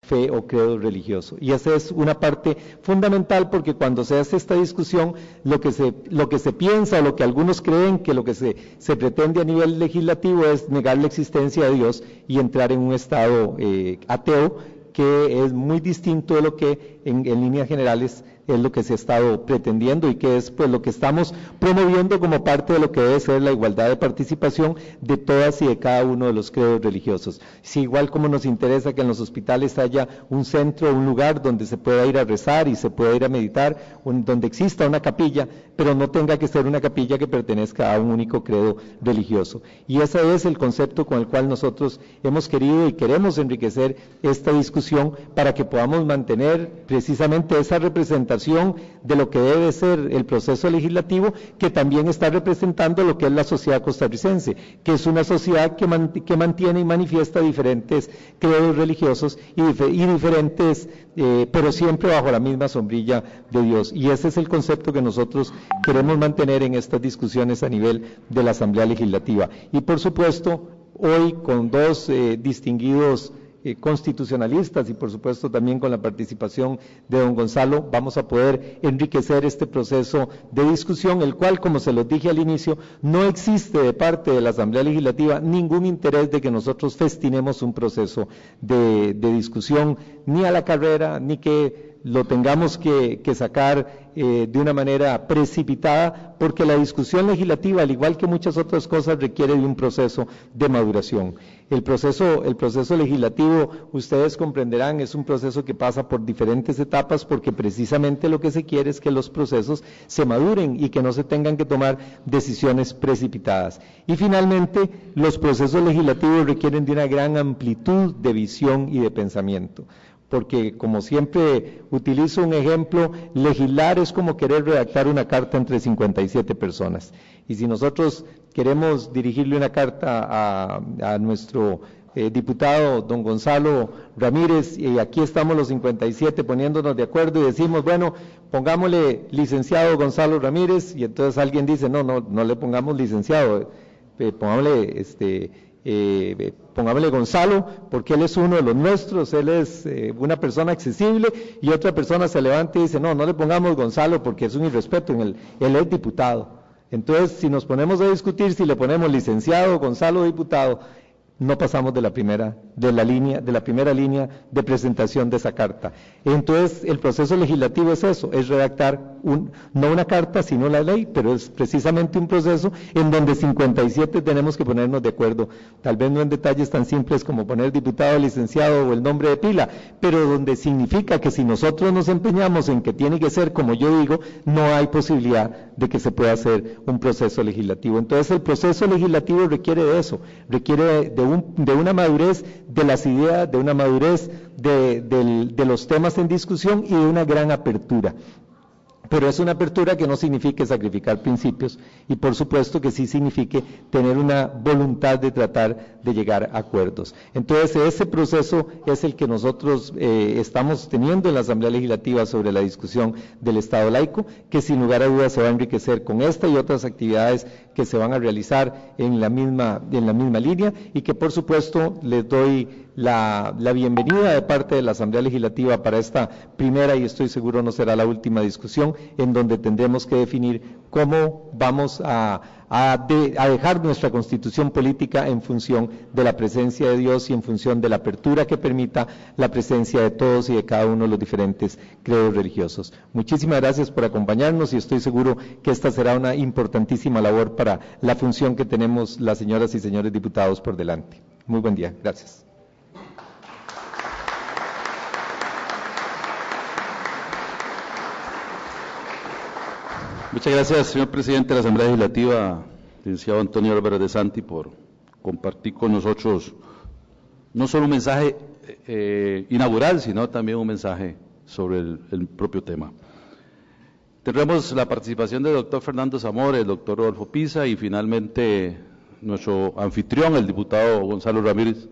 fe o credo religioso. Y esa es una parte fundamental, porque cuando se hace esta discusión, lo que se piensa, o lo que algunos creen que lo que se pretende a nivel legislativo es negar la existencia de Dios y entrar en un estado ateo, que es muy distinto de lo que en líneas generales es lo que se ha estado pretendiendo, y que es pues lo que estamos promoviendo como parte de lo que debe ser la igualdad de participación de todas y de cada uno de los credos religiosos. Sí, igual como nos interesa que en los hospitales haya un centro, un lugar donde se pueda ir a rezar y se pueda ir a meditar, donde exista una capilla, pero no tenga que ser una capilla que pertenezca a un único credo religioso. Y ese es el concepto con el cual nosotros hemos querido y queremos enriquecer esta discusión, para que podamos mantener precisamente esa representación de lo que debe ser el proceso legislativo, que también está representando lo que es la sociedad costarricense, que es una sociedad que mantiene y manifiesta diferentes credos religiosos y diferentes, pero siempre bajo la misma sombrilla de Dios. Y ese es el concepto que nosotros queremos mantener en estas discusiones a nivel de la Asamblea Legislativa. Y por supuesto, hoy con dos distinguidos constitucionalistas, y por supuesto también con la participación de don Gonzalo, vamos a poder enriquecer este proceso de discusión, el cual, como se los dije al inicio, no existe de parte de la Asamblea Legislativa ningún interés de que nosotros festinemos un proceso de discusión, ni a la carrera, ni que lo tengamos que sacar de una manera precipitada, porque la discusión legislativa, al igual que muchas otras cosas, requiere de un proceso de maduración. El proceso legislativo, ustedes comprenderán, es un proceso que pasa por diferentes etapas, porque precisamente lo que se quiere es que los procesos se maduren y que no se tengan que tomar decisiones precipitadas. Y finalmente, los procesos legislativos requieren de una gran amplitud de visión y de pensamiento, porque, como siempre utilizo un ejemplo, legislar es como querer redactar una carta entre 57 personas. Y si nosotros queremos dirigirle una carta a nuestro diputado don Gonzalo Ramírez, y aquí estamos los 57 poniéndonos de acuerdo y decimos, bueno, pongámosle licenciado Gonzalo Ramírez, y entonces alguien dice, no le pongamos licenciado, pongámosle Gonzalo, porque él es uno de los nuestros, él es una persona accesible, y otra persona se levanta y dice, no le pongamos Gonzalo porque es un irrespeto, él es diputado. Entonces, si nos ponemos a discutir si le ponemos licenciado Gonzalo diputado, no pasamos de la primera línea de presentación de esa carta. Entonces, el proceso legislativo es eso, es redactar no una carta, sino la ley, pero es precisamente un proceso en donde 57 tenemos que ponernos de acuerdo, tal vez no en detalles tan simples como poner diputado, licenciado o el nombre de pila, pero donde significa que si nosotros nos empeñamos en que tiene que ser como yo digo, no hay posibilidad de que se pueda hacer un proceso legislativo. Entonces, el proceso legislativo requiere de eso, requiere de una madurez de las ideas, de una madurez de los temas en discusión y de una gran apertura. Pero es una apertura que no signifique sacrificar principios, y por supuesto que sí signifique tener una voluntad de tratar de llegar a acuerdos. Entonces, ese proceso es el que nosotros estamos teniendo en la Asamblea Legislativa sobre la discusión del Estado laico, que sin lugar a dudas se va a enriquecer con esta y otras actividades que se van a realizar en la misma línea, y que por supuesto les doy la bienvenida de parte de la Asamblea Legislativa para esta primera, y estoy seguro no será la última discusión, en donde tendremos que definir cómo vamos a dejar nuestra constitución política en función de la presencia de Dios y en función de la apertura que permita la presencia de todos y de cada uno de los diferentes credos religiosos. Muchísimas gracias por acompañarnos, y estoy seguro que esta será una importantísima labor para la función que tenemos las señoras y señores diputados por delante. Muy buen día. Gracias. Muchas gracias, señor presidente de la Asamblea Legislativa, licenciado Antonio Álvarez de Santi, por compartir con nosotros no solo un mensaje inaugural, sino también un mensaje sobre el propio tema. Tendremos la participación del doctor Fernando Zamora, el doctor Rodolfo Pisa, y finalmente nuestro anfitrión, el diputado Gonzalo Ramírez.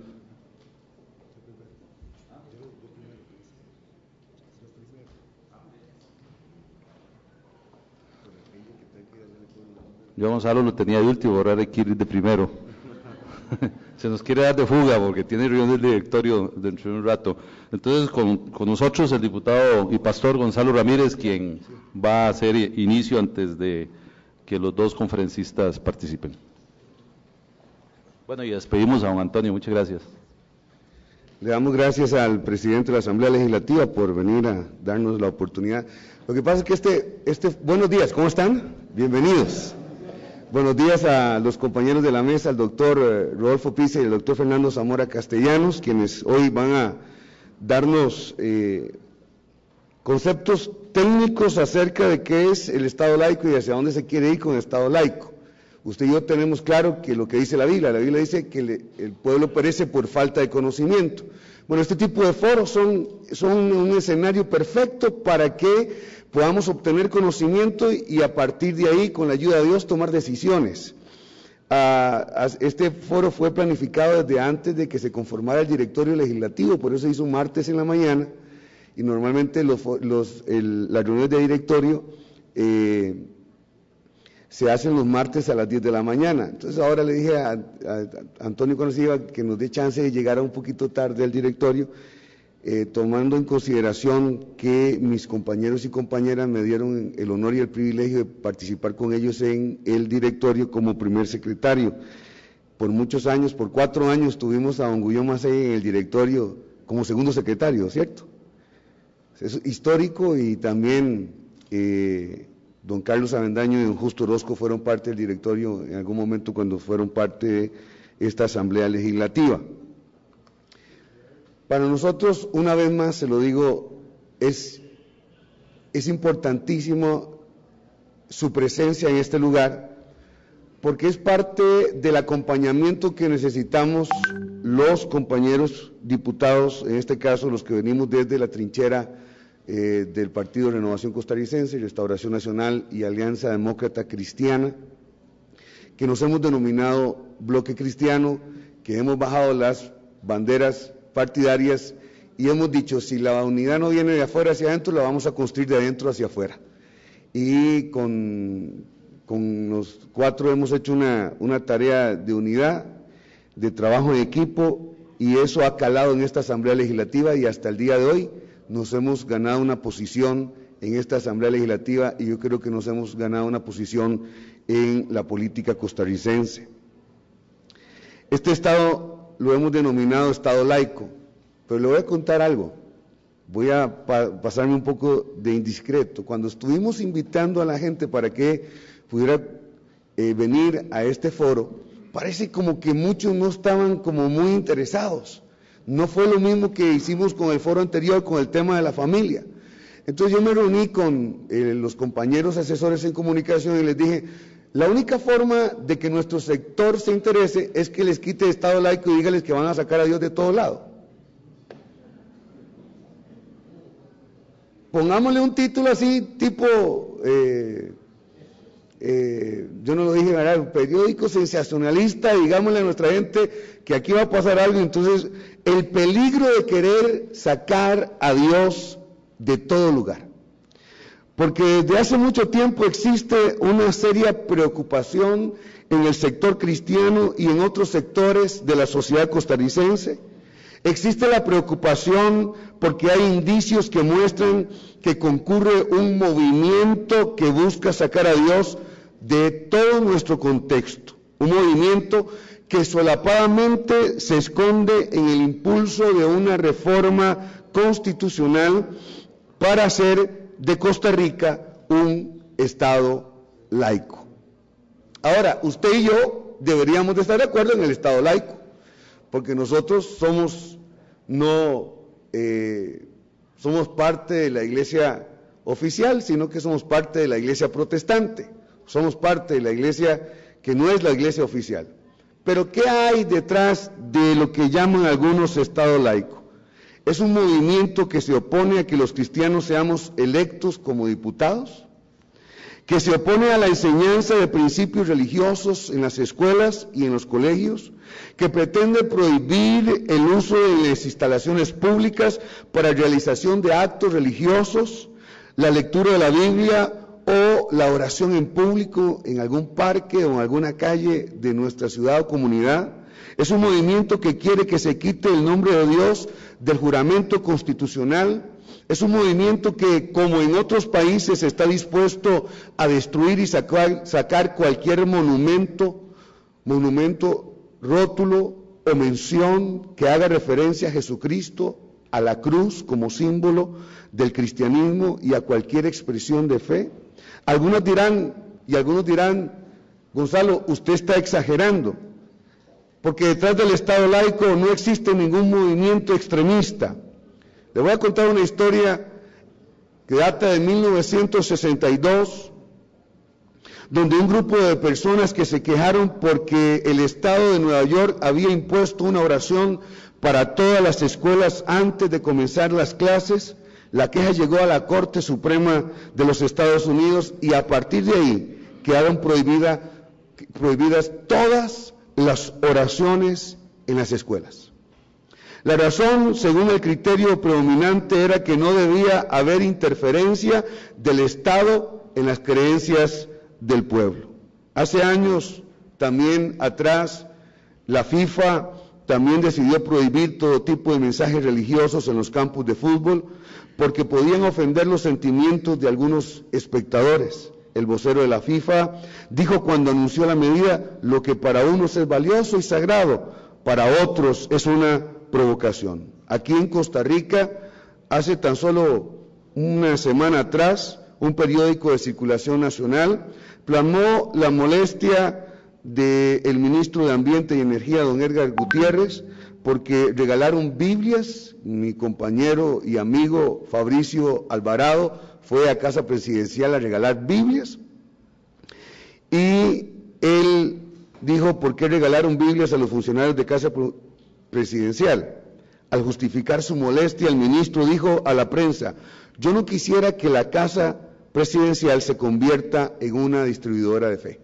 Yo a Gonzalo lo tenía de último, ahora hay que ir de primero. se nos quiere dar de fuga porque tiene reunión del directorio dentro de un rato. Entonces, con nosotros el diputado y pastor Gonzalo Ramírez, quien va a hacer inicio antes de que los dos conferencistas participen. Bueno, y despedimos a don Antonio, muchas gracias. Le damos gracias al presidente de la Asamblea Legislativa por venir a darnos la oportunidad. Lo que pasa es que buenos días, ¿cómo están? Bienvenidos. Buenos días a los compañeros de la mesa, al doctor Rodolfo Pisa y al doctor Fernando Zamora Castellanos, quienes hoy van a darnos conceptos técnicos acerca de qué es el Estado laico y hacia dónde se quiere ir con el Estado laico. Usted y yo tenemos claro que lo que dice la Biblia dice que el pueblo perece por falta de conocimiento. Bueno, este tipo de foros son un escenario perfecto para que podamos obtener conocimiento y a partir de ahí, con la ayuda de Dios, tomar decisiones. Este foro fue planificado desde antes de que se conformara el directorio legislativo, por eso se hizo un martes en la mañana, y normalmente las reuniones de directorio se hacen los martes a las 10 de la mañana. Entonces ahora le dije a Antonio cuando se iba que nos dé chance de llegar un poquito tarde al directorio, tomando en consideración que mis compañeros y compañeras me dieron el honor y el privilegio de participar con ellos en el directorio como primer secretario. Por muchos años, por 4 años, tuvimos a don Guillón Macei en el directorio como segundo secretario, ¿cierto? Es histórico, y también don Carlos Avendaño y don Justo Orozco fueron parte del directorio en algún momento cuando fueron parte de esta Asamblea Legislativa. Para nosotros, una vez más, se lo digo, es importantísimo su presencia en este lugar, porque es parte del acompañamiento que necesitamos los compañeros diputados, en este caso los que venimos desde la trinchera del Partido Renovación Costarricense, Restauración Nacional y Alianza Demócrata Cristiana, que nos hemos denominado bloque cristiano, que hemos bajado las banderas partidarias y hemos dicho, si la unidad no viene de afuera hacia adentro, la vamos a construir de adentro hacia afuera. Y con los 4 hemos hecho una tarea de unidad, de trabajo en equipo, y eso ha calado en esta Asamblea Legislativa, y hasta el día de hoy nos hemos ganado una posición en esta Asamblea Legislativa, y yo creo que nos hemos ganado una posición en la política costarricense. Este Estado lo hemos denominado Estado laico, pero le voy a contar algo, voy a pasarme un poco de indiscreto. Cuando estuvimos invitando a la gente para que pudiera venir a este foro, parece como que muchos no estaban como muy interesados. No fue lo mismo que hicimos con el foro anterior, con el tema de la familia. Entonces yo me reuní con los compañeros asesores en comunicación y les dije, la única forma de que nuestro sector se interese es que les quite Estado laico y dígales que van a sacar a Dios de todo lado. Pongámosle un título así, tipo, yo no lo dije, ¿verdad? Periódico sensacionalista, digámosle a nuestra gente que aquí va a pasar algo. Entonces, el peligro de querer sacar a Dios de todo lugar. Porque desde hace mucho tiempo existe una seria preocupación en el sector cristiano y en otros sectores de la sociedad costarricense. Existe la preocupación porque hay indicios que muestran que concurre un movimiento que busca sacar a Dios de todo nuestro contexto. Un movimiento que solapadamente se esconde en el impulso de una reforma constitucional para hacer de Costa Rica un Estado laico. Ahora, usted y yo deberíamos de estar de acuerdo en el Estado laico, porque nosotros somos parte de la iglesia oficial, sino que somos parte de la iglesia protestante, somos parte de la iglesia que no es la iglesia oficial. Pero ¿qué hay detrás de lo que llaman algunos Estado laico? ¿Es un movimiento que se opone a que los cristianos seamos electos como diputados? ¿Que se opone a la enseñanza de principios religiosos en las escuelas y en los colegios? ¿Que pretende prohibir el uso de las instalaciones públicas para realización de actos religiosos, la lectura de la Biblia o la oración en público en algún parque o en alguna calle de nuestra ciudad o comunidad? Es un movimiento que quiere que se quite el nombre de Dios del juramento constitucional. Es un movimiento que, como en otros países, está dispuesto a destruir y sacar cualquier monumento, rótulo o mención que haga referencia a Jesucristo, a la cruz como símbolo del cristianismo y a cualquier expresión de fe. Algunos dirán, Gonzalo, usted está exagerando, porque detrás del Estado laico no existe ningún movimiento extremista. Le voy a contar una historia que data de 1962, donde un grupo de personas que se quejaron porque el Estado de Nueva York había impuesto una oración para todas las escuelas antes de comenzar las clases. La queja llegó a la Corte Suprema de los Estados Unidos y a partir de ahí quedaron prohibidas todas las oraciones en las escuelas. La razón, según el criterio predominante, era que no debía haber interferencia del Estado en las creencias del pueblo. Hace años, también atrás, la FIFA también decidió prohibir todo tipo de mensajes religiosos en los campos de fútbol porque podían ofender los sentimientos de algunos espectadores. El vocero de la FIFA dijo cuando anunció la medida: lo que para unos es valioso y sagrado, para otros es una provocación. Aquí en Costa Rica, hace tan solo una semana atrás, un periódico de circulación nacional plasmó la molestia del ministro de Ambiente y Energía, don Edgar Gutiérrez, porque regalaron Biblias. Mi compañero y amigo Fabricio Alvarado fue a Casa Presidencial a regalar Biblias, y él dijo: ¿por qué regalaron Biblias a los funcionarios de Casa Presidencial? Al justificar su molestia, el ministro dijo a la prensa: yo no quisiera que la Casa Presidencial se convierta en una distribuidora de fe.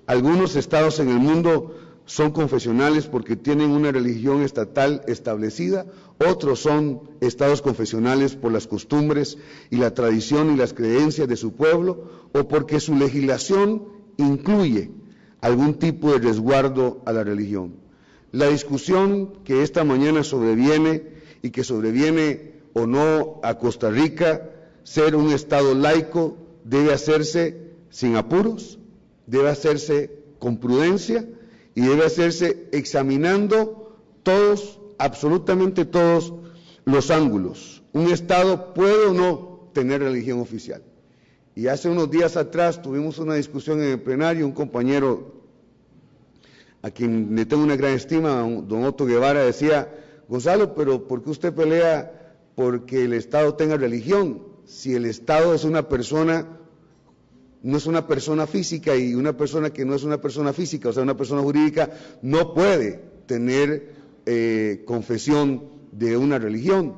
Algunos estados en el mundo son confesionales porque tienen una religión estatal establecida, otros son estados confesionales por las costumbres y la tradición y las creencias de su pueblo, o porque su legislación incluye algún tipo de resguardo a la religión. La discusión que esta mañana sobreviene, y que sobreviene o no a Costa Rica, ser un estado laico, debe hacerse sin apuros, debe hacerse con prudencia y debe hacerse examinando todos, absolutamente todos los ángulos. Un estado puede o no tener religión oficial. Y hace unos días atrás tuvimos una discusión en el plenario. Un compañero a quien le tengo una gran estima, don Otto Guevara, decía: Gonzalo, pero ¿por qué usted pelea porque el Estado tenga religión? Si el Estado es una persona, no es una persona física, y una persona que no es una persona física, o sea, una persona jurídica, no puede tener confesión de una religión.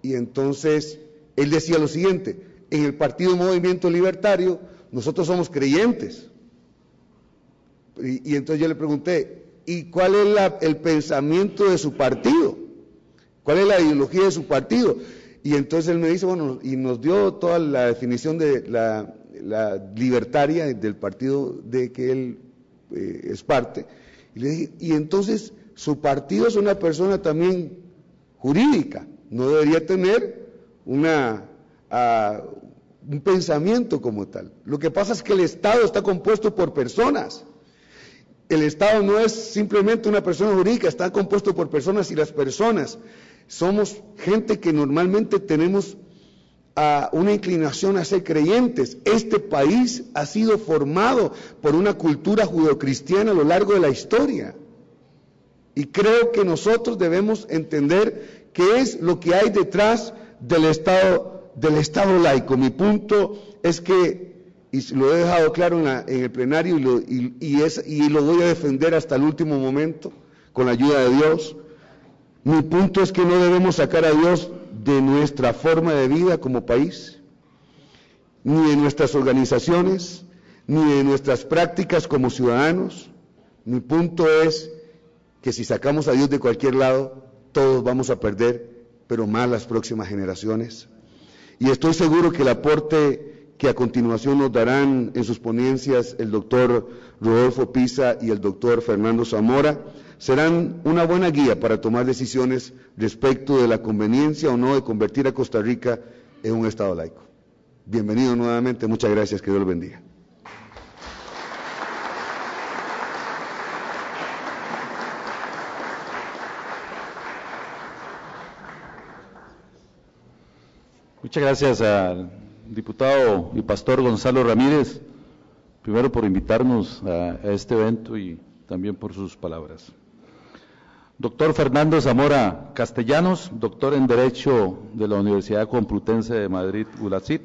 Y entonces él decía lo siguiente: en el Partido Movimiento Libertario nosotros somos creyentes. Y entonces yo le pregunté: ¿y cuál es el pensamiento de su partido? ¿Cuál es la ideología de su partido? Y entonces él me dice, bueno, y nos dio toda la definición de la libertaria del partido de que él es parte. Y le dije: y entonces su partido es una persona también jurídica, no debería tener un pensamiento como tal. Lo que pasa es que el Estado está compuesto por personas. El Estado no es simplemente una persona jurídica, está compuesto por personas, y las personas somos gente que normalmente tenemos una inclinación a ser creyentes. Este país ha sido formado por una cultura judeocristiana a lo largo de la historia. Y creo que nosotros debemos entender qué es lo que hay detrás del Estado laico. Mi punto es que, y lo he dejado claro en el plenario, y lo voy a defender hasta el último momento, con la ayuda de Dios, mi punto es que no debemos sacar a Dios de nuestra forma de vida como país, ni de nuestras organizaciones, ni de nuestras prácticas como ciudadanos. Mi punto es que si sacamos a Dios de cualquier lado, todos vamos a perder, pero más las próximas generaciones. Y estoy seguro que el aporte que a continuación nos darán en sus ponencias el doctor Rodolfo Pisa y el doctor Fernando Zamora, serán una buena guía para tomar decisiones respecto de la conveniencia o no de convertir a Costa Rica en un Estado laico. Bienvenido nuevamente, muchas gracias, que Dios los bendiga. Muchas gracias al diputado y pastor Gonzalo Ramírez, primero por invitarnos a este evento y también por sus palabras. Doctor Fernando Zamora Castellanos, doctor en Derecho de la Universidad Complutense de Madrid, ULACIT,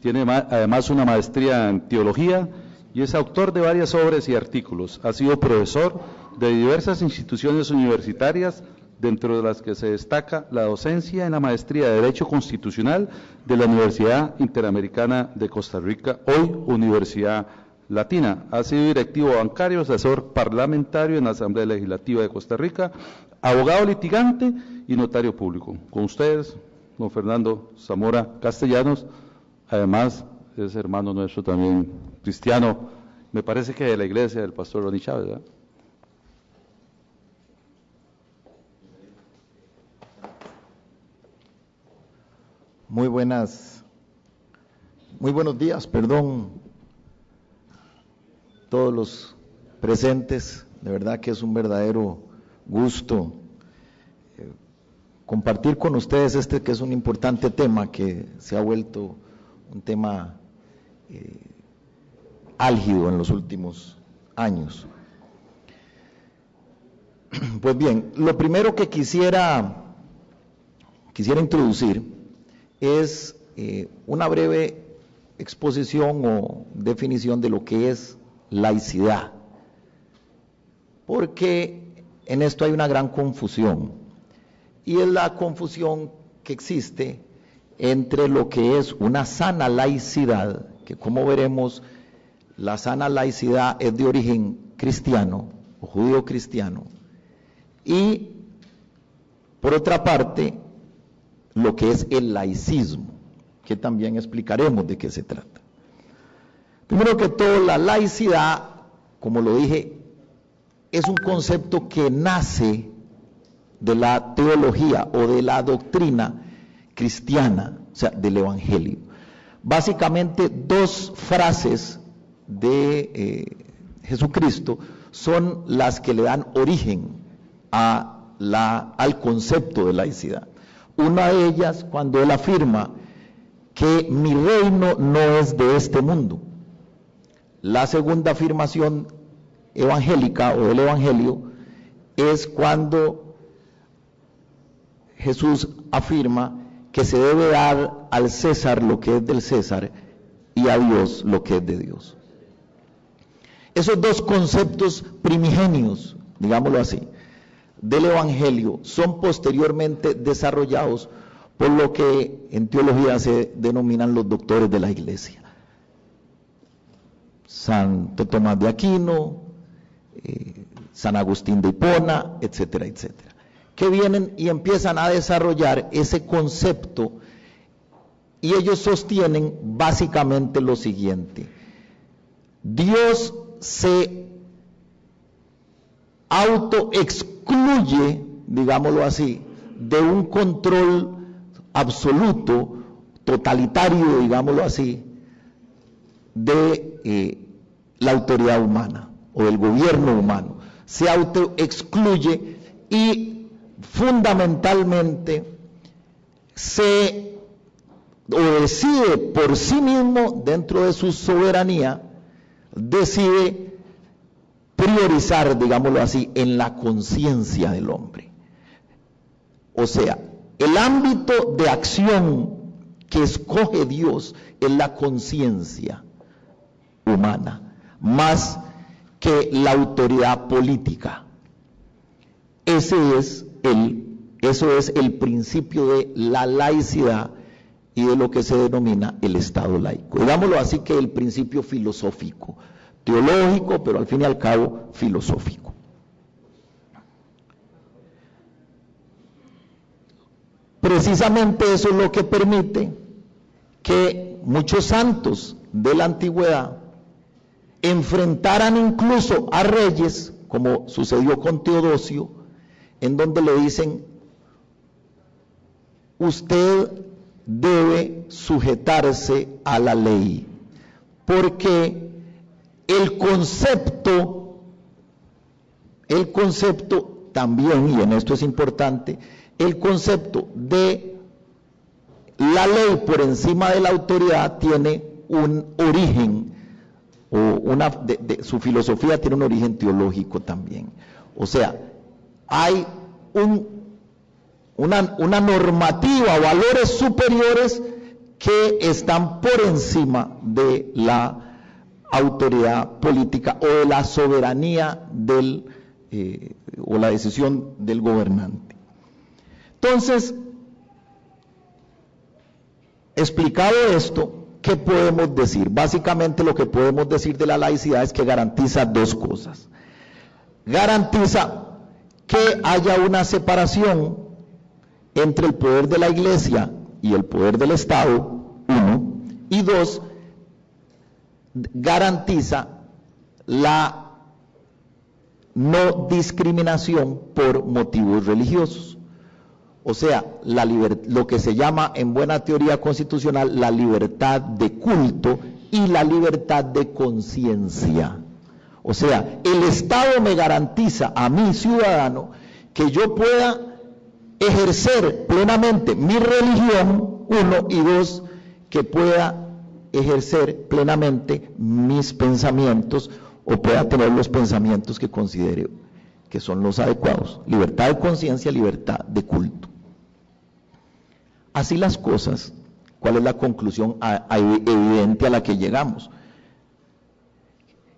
tiene además una maestría en Teología y es autor de varias obras y artículos. Ha sido profesor de diversas instituciones universitarias, dentro de las que se destaca la docencia en la maestría de Derecho Constitucional de la Universidad Interamericana de Costa Rica, hoy Universidad Latina. Ha sido directivo bancario, asesor parlamentario en la Asamblea Legislativa de Costa Rica, abogado litigante y notario público. Con ustedes, don Fernando Zamora Castellanos, además es hermano nuestro también cristiano, me parece que de la iglesia del pastor Ronnie Chávez, ¿verdad? Muy buenos días, todos los presentes. De verdad que es un verdadero gusto compartir con ustedes este que es un importante tema, que se ha vuelto un tema álgido en los últimos años. Pues bien, lo primero que quisiera introducir es una breve exposición o definición de lo que es laicidad, porque en esto hay una gran confusión, y es la confusión que existe entre lo que es una sana laicidad, que como veremos, la sana laicidad es de origen cristiano o judío cristiano, y por otra parte, lo que es el laicismo, que también explicaremos de qué se trata. Primero que todo, la laicidad, como lo dije, es un concepto que nace de la teología o de la doctrina cristiana, o sea, del Evangelio. Básicamente, dos frases de Jesucristo son las que le dan origen al concepto de laicidad. Una de ellas, cuando él afirma que mi reino no es de este mundo. La segunda afirmación evangélica o del Evangelio es cuando Jesús afirma que se debe dar al César lo que es del César y a Dios lo que es de Dios. Esos dos conceptos primigenios, digámoslo así, del Evangelio son posteriormente desarrollados por lo que en teología se denominan los doctores de la Iglesia. Santo Tomás de Aquino, San Agustín de Hipona, etcétera, etcétera, que vienen y empiezan a desarrollar ese concepto, y ellos sostienen básicamente lo siguiente: Dios se autoexcluye, digámoslo así, de un control absoluto, totalitario, digámoslo así, de la autoridad humana o del gobierno humano. Se autoexcluye y fundamentalmente decide por sí mismo, dentro de su soberanía, decide priorizar, digámoslo así, en la conciencia del hombre. O sea, el ámbito de acción que escoge Dios es la conciencia humana, más que la autoridad política. Eso es el principio de la laicidad y de lo que se denomina el Estado laico. Digámoslo así, que el principio filosófico, teológico, pero al fin y al cabo filosófico. Precisamente eso es lo que permite que muchos santos de la antigüedad enfrentaran incluso a reyes, como sucedió con Teodosio, en donde le dicen: usted debe sujetarse a la ley, porque el concepto también, y en esto es importante, el concepto de la ley por encima de la autoridad tiene un origen, o su filosofía tiene un origen teológico también. O sea, hay una normativa, valores superiores que están por encima de la autoridad política o de la soberanía o la decisión del gobernante. Entonces, explicado esto, ¿qué podemos decir? Básicamente lo que podemos decir de la laicidad es que garantiza dos cosas. Garantiza que haya una separación entre el poder de la Iglesia y el poder del Estado, uno, y dos, garantiza la no discriminación por motivos religiosos. O sea, lo que se llama en buena teoría constitucional la libertad de culto y la libertad de conciencia. O sea, el Estado me garantiza a mí, ciudadano, que yo pueda ejercer plenamente mi religión, uno, y dos, que pueda ejercer plenamente mis pensamientos o pueda tener los pensamientos que considere que son los adecuados. Libertad de conciencia, libertad de culto. Así las cosas, ¿cuál es la conclusión evidente a la que llegamos?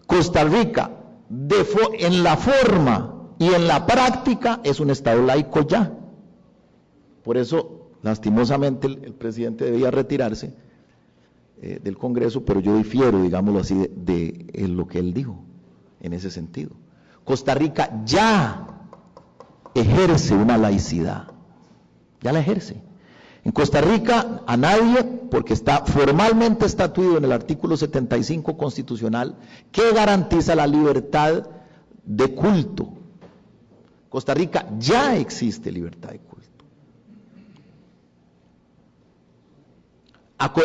Costa Rica, en la forma y en la práctica, es un Estado laico ya. Por eso, lastimosamente, el presidente debía retirarse del Congreso, pero yo difiero, digámoslo así, de lo que él dijo, en ese sentido. Costa Rica ya ejerce una laicidad, ya la ejerce. En Costa Rica a nadie, porque está formalmente estatuido en el artículo 75 constitucional, que garantiza la libertad de culto. Costa Rica ya existe libertad de culto.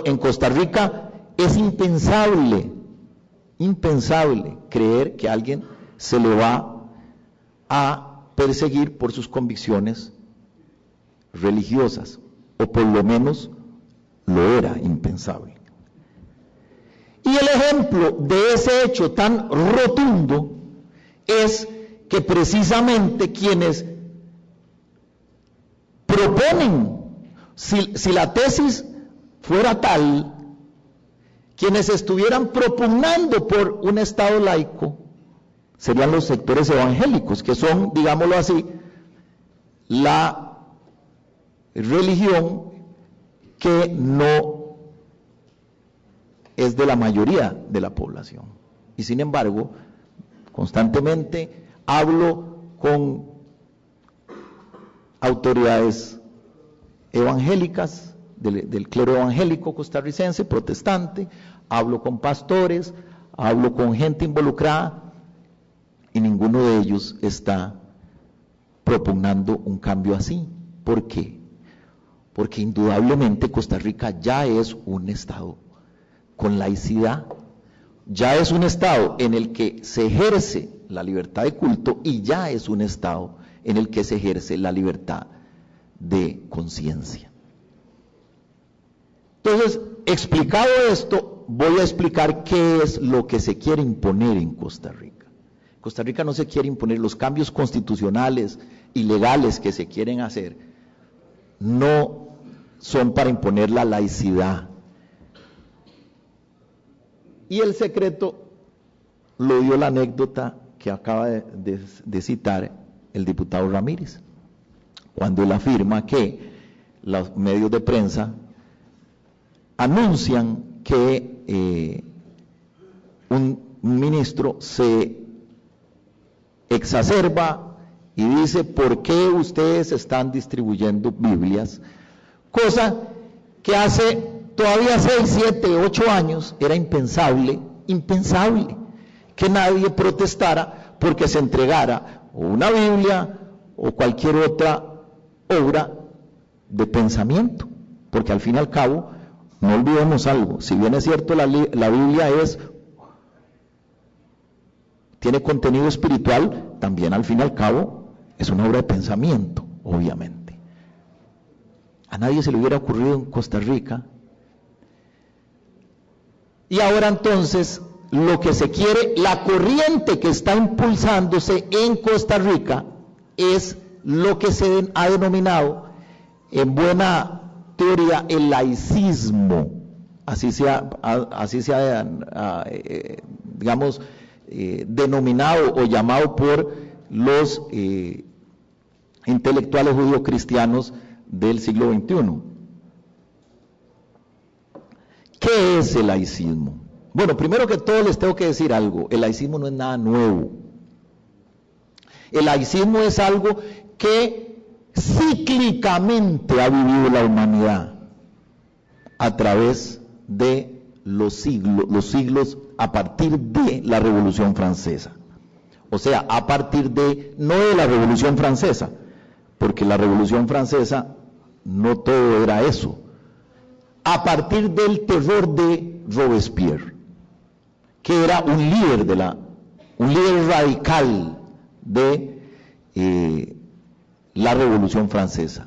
En Costa Rica es impensable creer que alguien se le va a perseguir por sus convicciones religiosas, o por lo menos lo era impensable. Y el ejemplo de ese hecho tan rotundo es que precisamente quienes proponen, si la tesis fuera tal, quienes estuvieran propugnando por un Estado laico serían los sectores evangélicos, que son, digámoslo así, la religión que no es de la mayoría de la población. Y sin embargo, constantemente hablo con autoridades evangélicas, del clero evangélico costarricense, protestante, hablo con pastores, hablo con gente involucrada, y ninguno de ellos está propugnando un cambio así. ¿Por qué? Porque indudablemente Costa Rica ya es un Estado con laicidad, ya es un Estado en el que se ejerce la libertad de culto y ya es un Estado en el que se ejerce la libertad de conciencia. Entonces, explicado esto, voy a explicar qué es lo que se quiere imponer en Costa Rica. Costa Rica no se quiere imponer los cambios constitucionales y legales que se quieren hacer, no son para imponer la laicidad. Y el secreto lo dio la anécdota que acaba de citar el diputado Ramírez, cuando él afirma que los medios de prensa anuncian que un ministro se exacerba y dice: ¿por qué ustedes están distribuyendo Biblias? Cosa que hace todavía 6, 7, 8 años era impensable que nadie protestara porque se entregara o una Biblia o cualquier otra obra de pensamiento, porque al fin y al cabo, no olvidemos algo, si bien es cierto la Biblia tiene contenido espiritual, también al fin y al cabo es una obra de pensamiento, obviamente. A nadie se le hubiera ocurrido en Costa Rica. Y ahora entonces, lo que se quiere, la corriente que está impulsándose en Costa Rica es lo que se ha denominado, en buena teoría, el laicismo, así se ha digamos, denominado o llamado por los intelectuales judío-cristianos del siglo XXI. ¿Qué es el laicismo? Bueno, primero que todo les tengo que decir algo, el laicismo no es nada nuevo. El laicismo es algo que cíclicamente ha vivido la humanidad a través de los siglos a partir de la Revolución Francesa. O sea, a partir no de la Revolución Francesa, porque la Revolución Francesa no todo era eso. A partir del terror de Robespierre, que era un líder radical de la Revolución Francesa.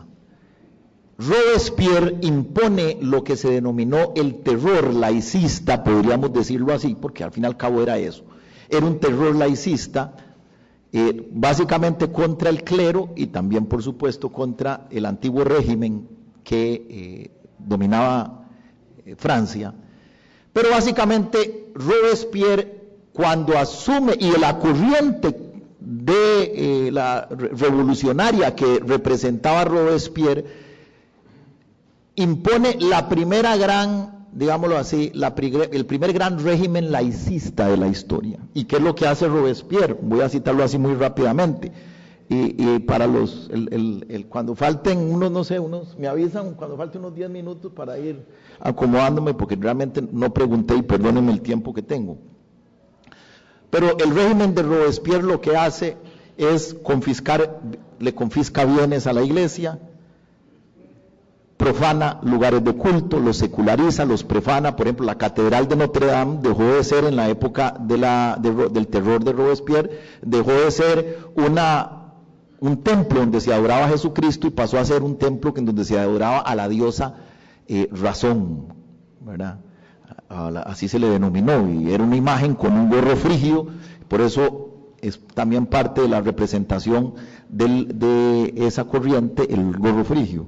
Robespierre impone lo que se denominó el terror laicista, podríamos decirlo así, porque al fin y al cabo era eso. Era un terror laicista, básicamente contra el clero y también, por supuesto, contra el antiguo régimen que dominaba Francia. Pero básicamente Robespierre, cuando asume, y la corriente de la revolucionaria que representaba Robespierre, impone la primera gran, digámoslo así, el primer gran régimen laicista de la historia. ¿Y qué es lo que hace Robespierre? Voy a citarlo así muy rápidamente. Y para cuando falten me avisan cuando falten unos 10 minutos para ir acomodándome, porque realmente no pregunté y perdónenme el tiempo que tengo. Pero el régimen de Robespierre lo que hace es le confisca bienes a la iglesia, profana lugares de culto, los seculariza, los profana. Por ejemplo, la Catedral de Notre Dame dejó de ser, en la época del terror de Robespierre, dejó de ser un templo donde se adoraba a Jesucristo y pasó a ser un templo en donde se adoraba a la diosa Razón, ¿verdad? Así se le denominó, y era una imagen con un gorro frigio, por eso es también parte de la representación de esa corriente, el gorro frigio.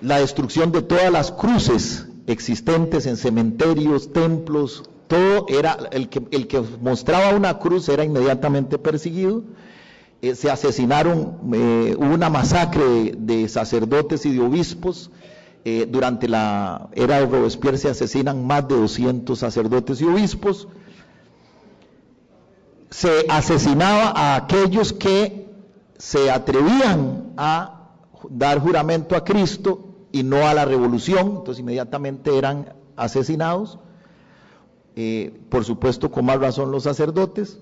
La destrucción de todas las cruces existentes en cementerios, templos, todo era, el que mostraba una cruz era inmediatamente perseguido. Se asesinaron, hubo una masacre de sacerdotes y de obispos. Durante la era de Robespierre se asesinan más de 200 sacerdotes y obispos. Se asesinaba a aquellos que se atrevían a dar juramento a Cristo y no a la revolución, entonces inmediatamente eran asesinados. Por supuesto, con más razón los sacerdotes.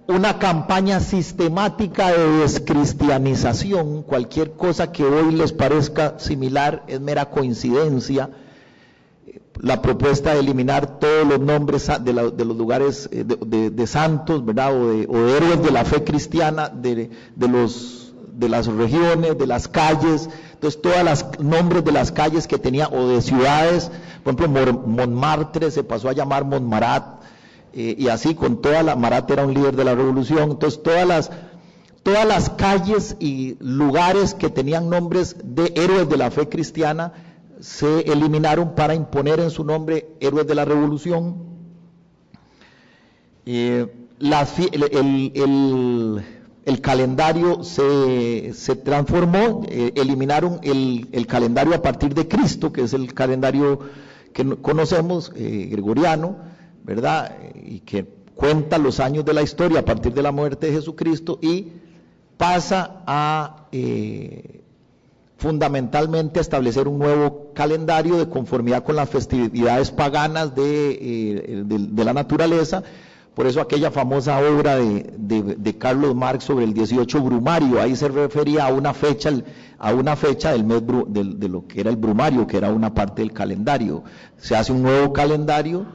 Una campaña sistemática de descristianización, cualquier cosa que hoy les parezca similar es mera coincidencia. La propuesta de eliminar todos los nombres de los lugares de santos, ¿verdad? o de héroes de la fe cristiana, de las regiones, de las calles. Entonces todos los nombres de las calles que tenía, o de ciudades, por ejemplo Montmartre se pasó a llamar Montmarat, y así con Marat era un líder de la revolución. Entonces todas las calles y lugares que tenían nombres de héroes de la fe cristiana se eliminaron para imponer en su nombre héroes de la revolución. El calendario se transformó, eliminaron el calendario a partir de Cristo, que es el calendario que conocemos, gregoriano, ¿verdad? Y que cuenta los años de la historia a partir de la muerte de Jesucristo, y pasa a fundamentalmente a establecer un nuevo calendario de conformidad con las festividades paganas de la naturaleza. Por eso aquella famosa obra de Carlos Marx sobre el 18 brumario, ahí se refería a una fecha del mes de lo que era el brumario, que era una parte del calendario. Se hace un nuevo calendario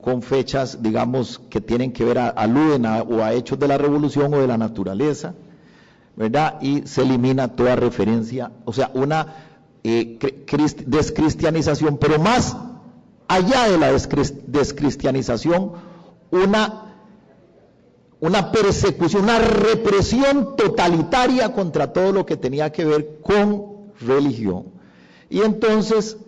con fechas, digamos, que tienen que ver, aluden a hechos de la revolución o de la naturaleza, ¿verdad? Y se elimina toda referencia, o sea, una descristianización, pero más allá de la descristianización, una persecución, una represión totalitaria contra todo lo que tenía que ver con religión. Y entonces,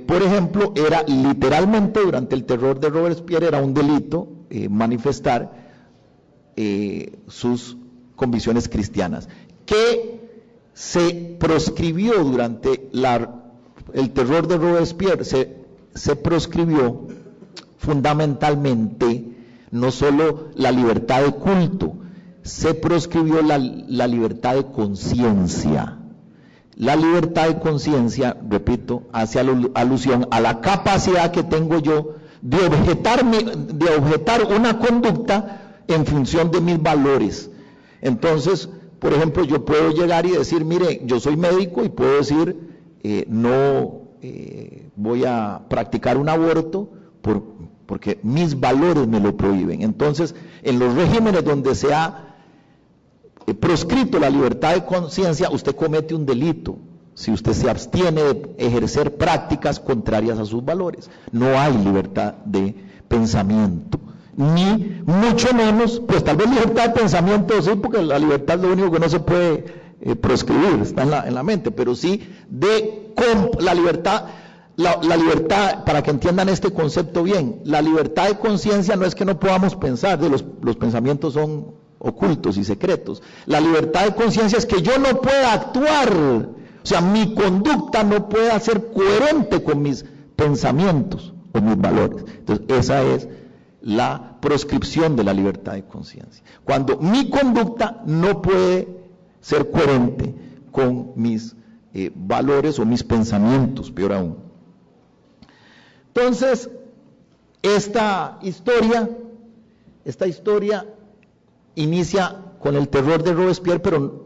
por ejemplo, era literalmente durante el terror de Robespierre era un delito manifestar sus convicciones cristianas, que se proscribió durante el terror de Robespierre, se proscribió fundamentalmente no solo la libertad de culto, se proscribió la libertad de conciencia. La libertad de conciencia, repito, hace alusión a la capacidad que tengo yo de objetar una conducta en función de mis valores. Entonces, por ejemplo, yo puedo llegar y decir, mire, yo soy médico y puedo decir, no voy a practicar un aborto porque mis valores me lo prohíben. Entonces, en los regímenes donde se ha proscrito la libertad de conciencia, usted comete un delito si usted se abstiene de ejercer prácticas contrarias a sus valores. No hay libertad de pensamiento, ni mucho menos, pues tal vez libertad de pensamiento sí, porque la libertad es lo único que no se puede proscribir, está en la mente, pero sí de la libertad. La libertad, para que entiendan este concepto bien, la libertad de conciencia no es que no podamos pensar, los pensamientos son ocultos y secretos. La libertad de conciencia es que yo no pueda actuar, o sea, mi conducta no pueda ser coherente con mis pensamientos o mis valores. Entonces, esa es la proscripción de la libertad de conciencia. Cuando mi conducta no puede ser coherente con mis valores o mis pensamientos, peor aún. Entonces, esta historia inicia con el terror de Robespierre, pero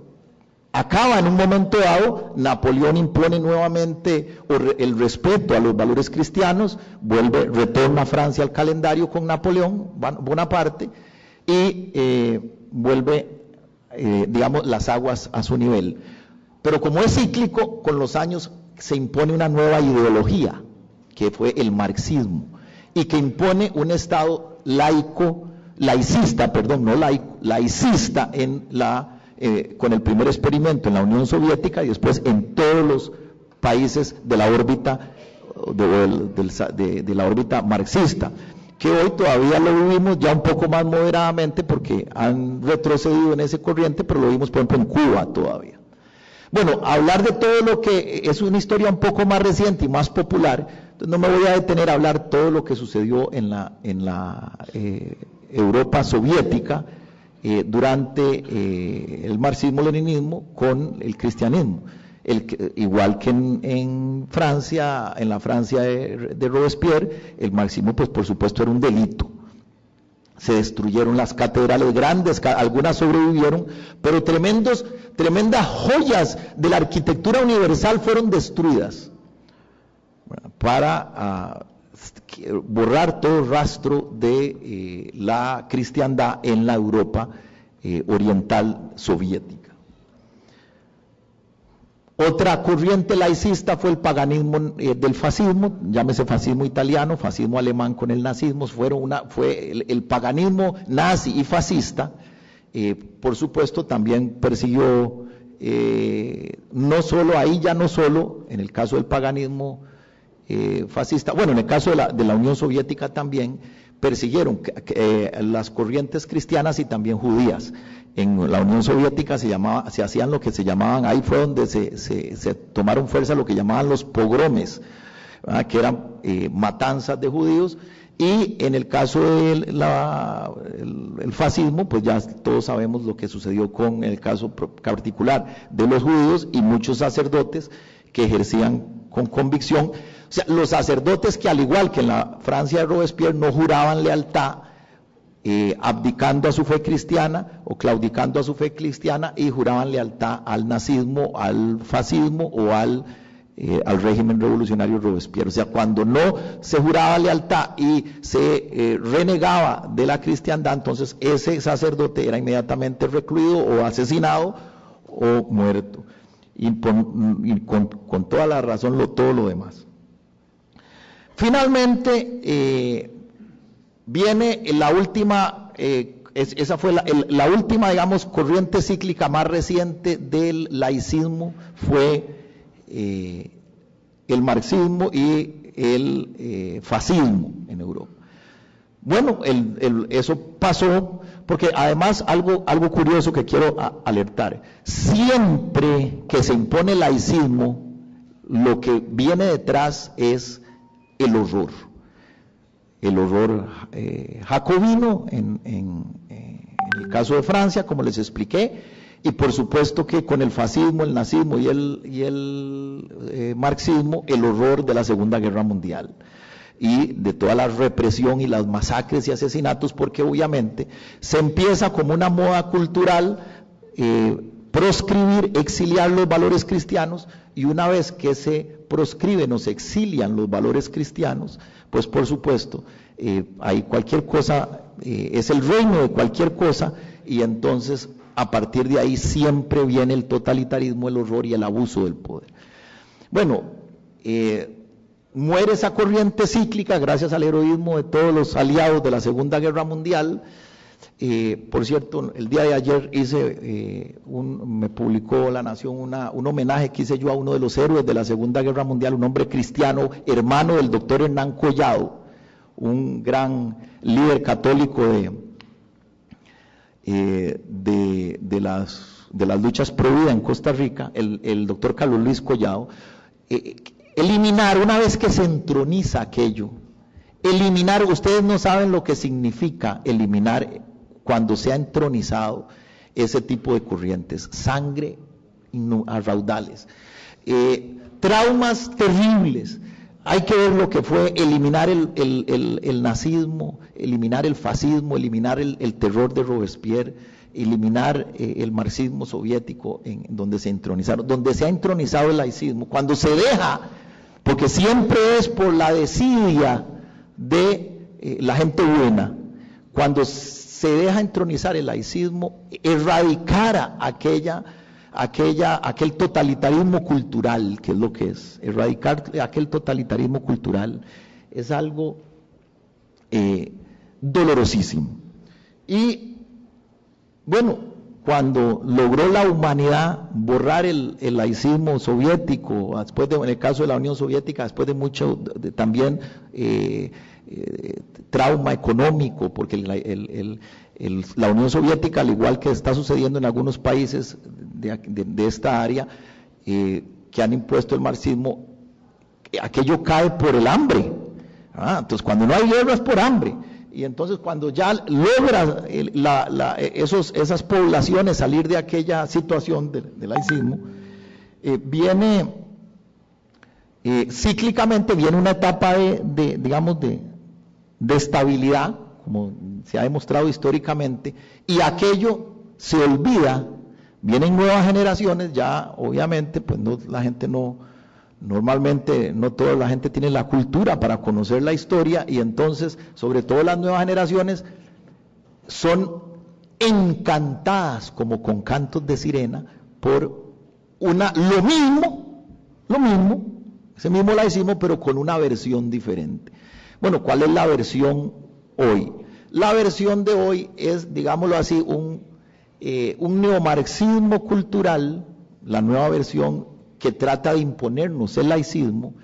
acaba en un momento dado. Napoleón impone nuevamente el respeto a los valores cristianos, retorna a Francia al calendario con Napoleón Bonaparte y vuelve, digamos, las aguas a su nivel. Pero como es cíclico, con los años se impone una nueva ideología, que fue el marxismo, y que impone un Estado laicista con el primer experimento en la Unión Soviética y después en todos los países de la órbita de la órbita marxista, que hoy todavía lo vivimos ya un poco más moderadamente porque han retrocedido en ese corriente, pero lo vimos por ejemplo en Cuba todavía. Bueno, hablar de todo lo que es una historia un poco más reciente y más popular, entonces no me voy a detener a hablar todo lo que sucedió en la Europa soviética durante el marxismo-leninismo con el cristianismo. Igual que en Francia, en la Francia de Robespierre, el marxismo pues por supuesto era un delito. Se destruyeron las catedrales grandes, algunas sobrevivieron, pero tremendas joyas de la arquitectura universal fueron destruidas para borrar todo rastro de la cristiandad en la Europa oriental soviética. Otra corriente laicista fue el paganismo del fascismo, llámese fascismo italiano, fascismo alemán con el nazismo, fue el paganismo nazi y fascista, por supuesto también persiguió, no solo en el caso del paganismo fascista, bueno, en el caso de la Unión Soviética también persiguieron las corrientes cristianas y también judías. En la Unión Soviética se hacían lo que se llamaban, ahí fue donde se tomaron fuerza lo que llamaban los pogromes, ¿verdad? Que eran matanzas de judíos, y en el caso del el fascismo, pues ya todos sabemos lo que sucedió con el caso particular de los judíos y muchos sacerdotes que ejercían con convicción. O sea, los sacerdotes que, al igual que en la Francia de Robespierre, no juraban lealtad, abdicando a su fe cristiana o claudicando a su fe cristiana, y juraban lealtad al nazismo, al fascismo o al régimen revolucionario Robespierre. O sea, cuando no se juraba lealtad y se renegaba de la cristiandad, entonces ese sacerdote era inmediatamente recluido o asesinado o muerto. Y con toda la razón todo lo demás. Finalmente, viene la última, esa fue la última, digamos, corriente cíclica más reciente del laicismo, fue el marxismo y el fascismo en Europa. Bueno, eso pasó porque además algo curioso que quiero alertar: siempre que se impone el laicismo, lo que viene detrás es el horror jacobino en el caso de Francia, como les expliqué, y por supuesto que con el fascismo, el nazismo y el marxismo, el horror de la Segunda Guerra Mundial y de toda la represión y las masacres y asesinatos, porque obviamente se empieza como una moda cultural proscribir, exiliar los valores cristianos, y una vez que se proscriben o se exilian los valores cristianos, pues por supuesto hay cualquier cosa, es el reino de cualquier cosa, y entonces a partir de ahí siempre viene el totalitarismo, el horror y el abuso del poder. Bueno, muere esa corriente cíclica gracias al heroísmo de todos los aliados de la Segunda Guerra Mundial. Por cierto, el día de ayer me publicó La Nación un homenaje que hice yo a uno de los héroes de la Segunda Guerra Mundial, un hombre cristiano, hermano del doctor Hernán Collado, un gran líder católico de las luchas pro vida en Costa Rica, el doctor Carlos Luis Collado. Eliminar, una vez que se entroniza aquello, eliminar, ustedes no saben lo que significa eliminar cuando se ha entronizado ese tipo de corrientes: sangre a raudales, traumas terribles. Hay que ver lo que fue eliminar el nazismo, eliminar el fascismo, eliminar el terror de Robespierre, eliminar el marxismo soviético, en donde se entronizaron, donde se ha entronizado el laicismo. Cuando se deja, porque siempre es por la desidia de la gente buena, cuando se deja entronizar el laicismo, erradicar aquel totalitarismo cultural, que es lo que es, erradicar aquel totalitarismo cultural, es algo dolorosísimo. Y bueno, cuando logró la humanidad borrar el laicismo soviético, en el caso de la Unión Soviética, después de mucho también trauma económico, porque la Unión Soviética, al igual que está sucediendo en algunos países de esta área que han impuesto el marxismo, aquello cae por el hambre. Entonces, cuando no hay guerra es por hambre. Y entonces, cuando ya logra esas poblaciones salir de aquella situación del laicismo, cíclicamente viene una etapa de estabilidad, como se ha demostrado históricamente, y aquello se olvida. Vienen nuevas generaciones, ya obviamente, pues normalmente no toda la gente tiene la cultura para conocer la historia, y entonces, sobre todo las nuevas generaciones, son encantadas como con cantos de sirena por lo mismo, ese mismo laicismo, pero con una versión diferente. Bueno, ¿cuál es la versión hoy? La versión de hoy es, digámoslo así, un neomarxismo cultural. La nueva versión que trata de imponernos el laicismo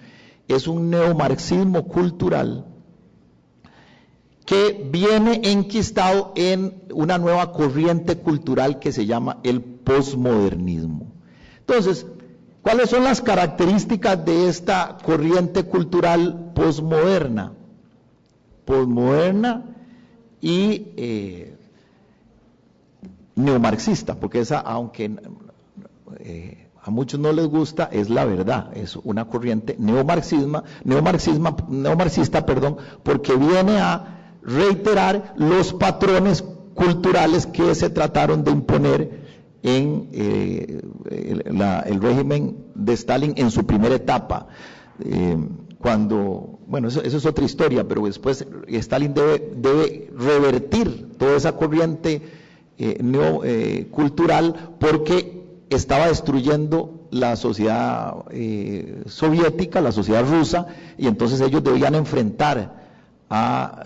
es un neomarxismo cultural que viene enquistado en una nueva corriente cultural que se llama el posmodernismo. Entonces, ¿cuáles son las características de esta corriente cultural posmoderna? posmoderna y neomarxista, porque esa, aunque a muchos no les gusta, es la verdad, es una corriente neomarxista, porque viene a reiterar los patrones culturales que se trataron de imponer en el régimen de Stalin en su primera etapa. Cuando, bueno, eso es otra historia, pero después Stalin debe revertir toda esa corriente cultural porque estaba destruyendo la sociedad soviética, la sociedad rusa, y entonces ellos debían enfrentar a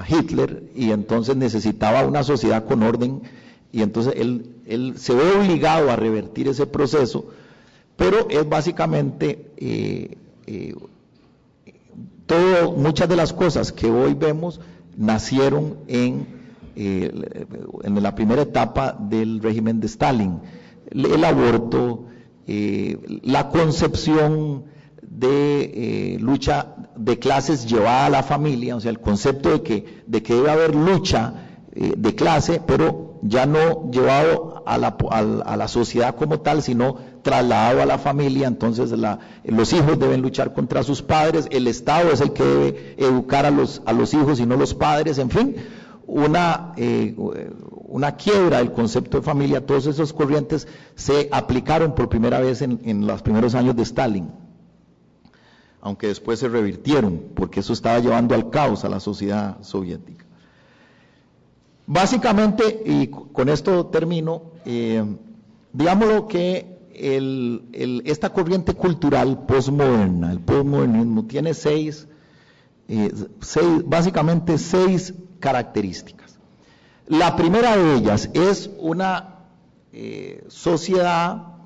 Hitler, y entonces necesitaba una sociedad con orden, y entonces él se ve obligado a revertir ese proceso, pero es básicamente muchas de las cosas que hoy vemos nacieron en la primera etapa del régimen de Stalin. El aborto, la concepción de lucha de clases llevada a la familia, o sea, el concepto de que debe haber lucha de clase, pero ya no llevado a la sociedad como tal, sino trasladado a la familia. Entonces los hijos deben luchar contra sus padres, el Estado es el que debe educar a los hijos y no los padres, en fin, una quiebra del concepto de familia. Todas esas corrientes se aplicaron por primera vez en los primeros años de Stalin, aunque después se revirtieron, porque eso estaba llevando al caos a la sociedad soviética. Básicamente, y con esto termino, digámoslo que esta corriente cultural posmoderna, el posmodernismo, tiene básicamente seis características. La primera de ellas es una sociedad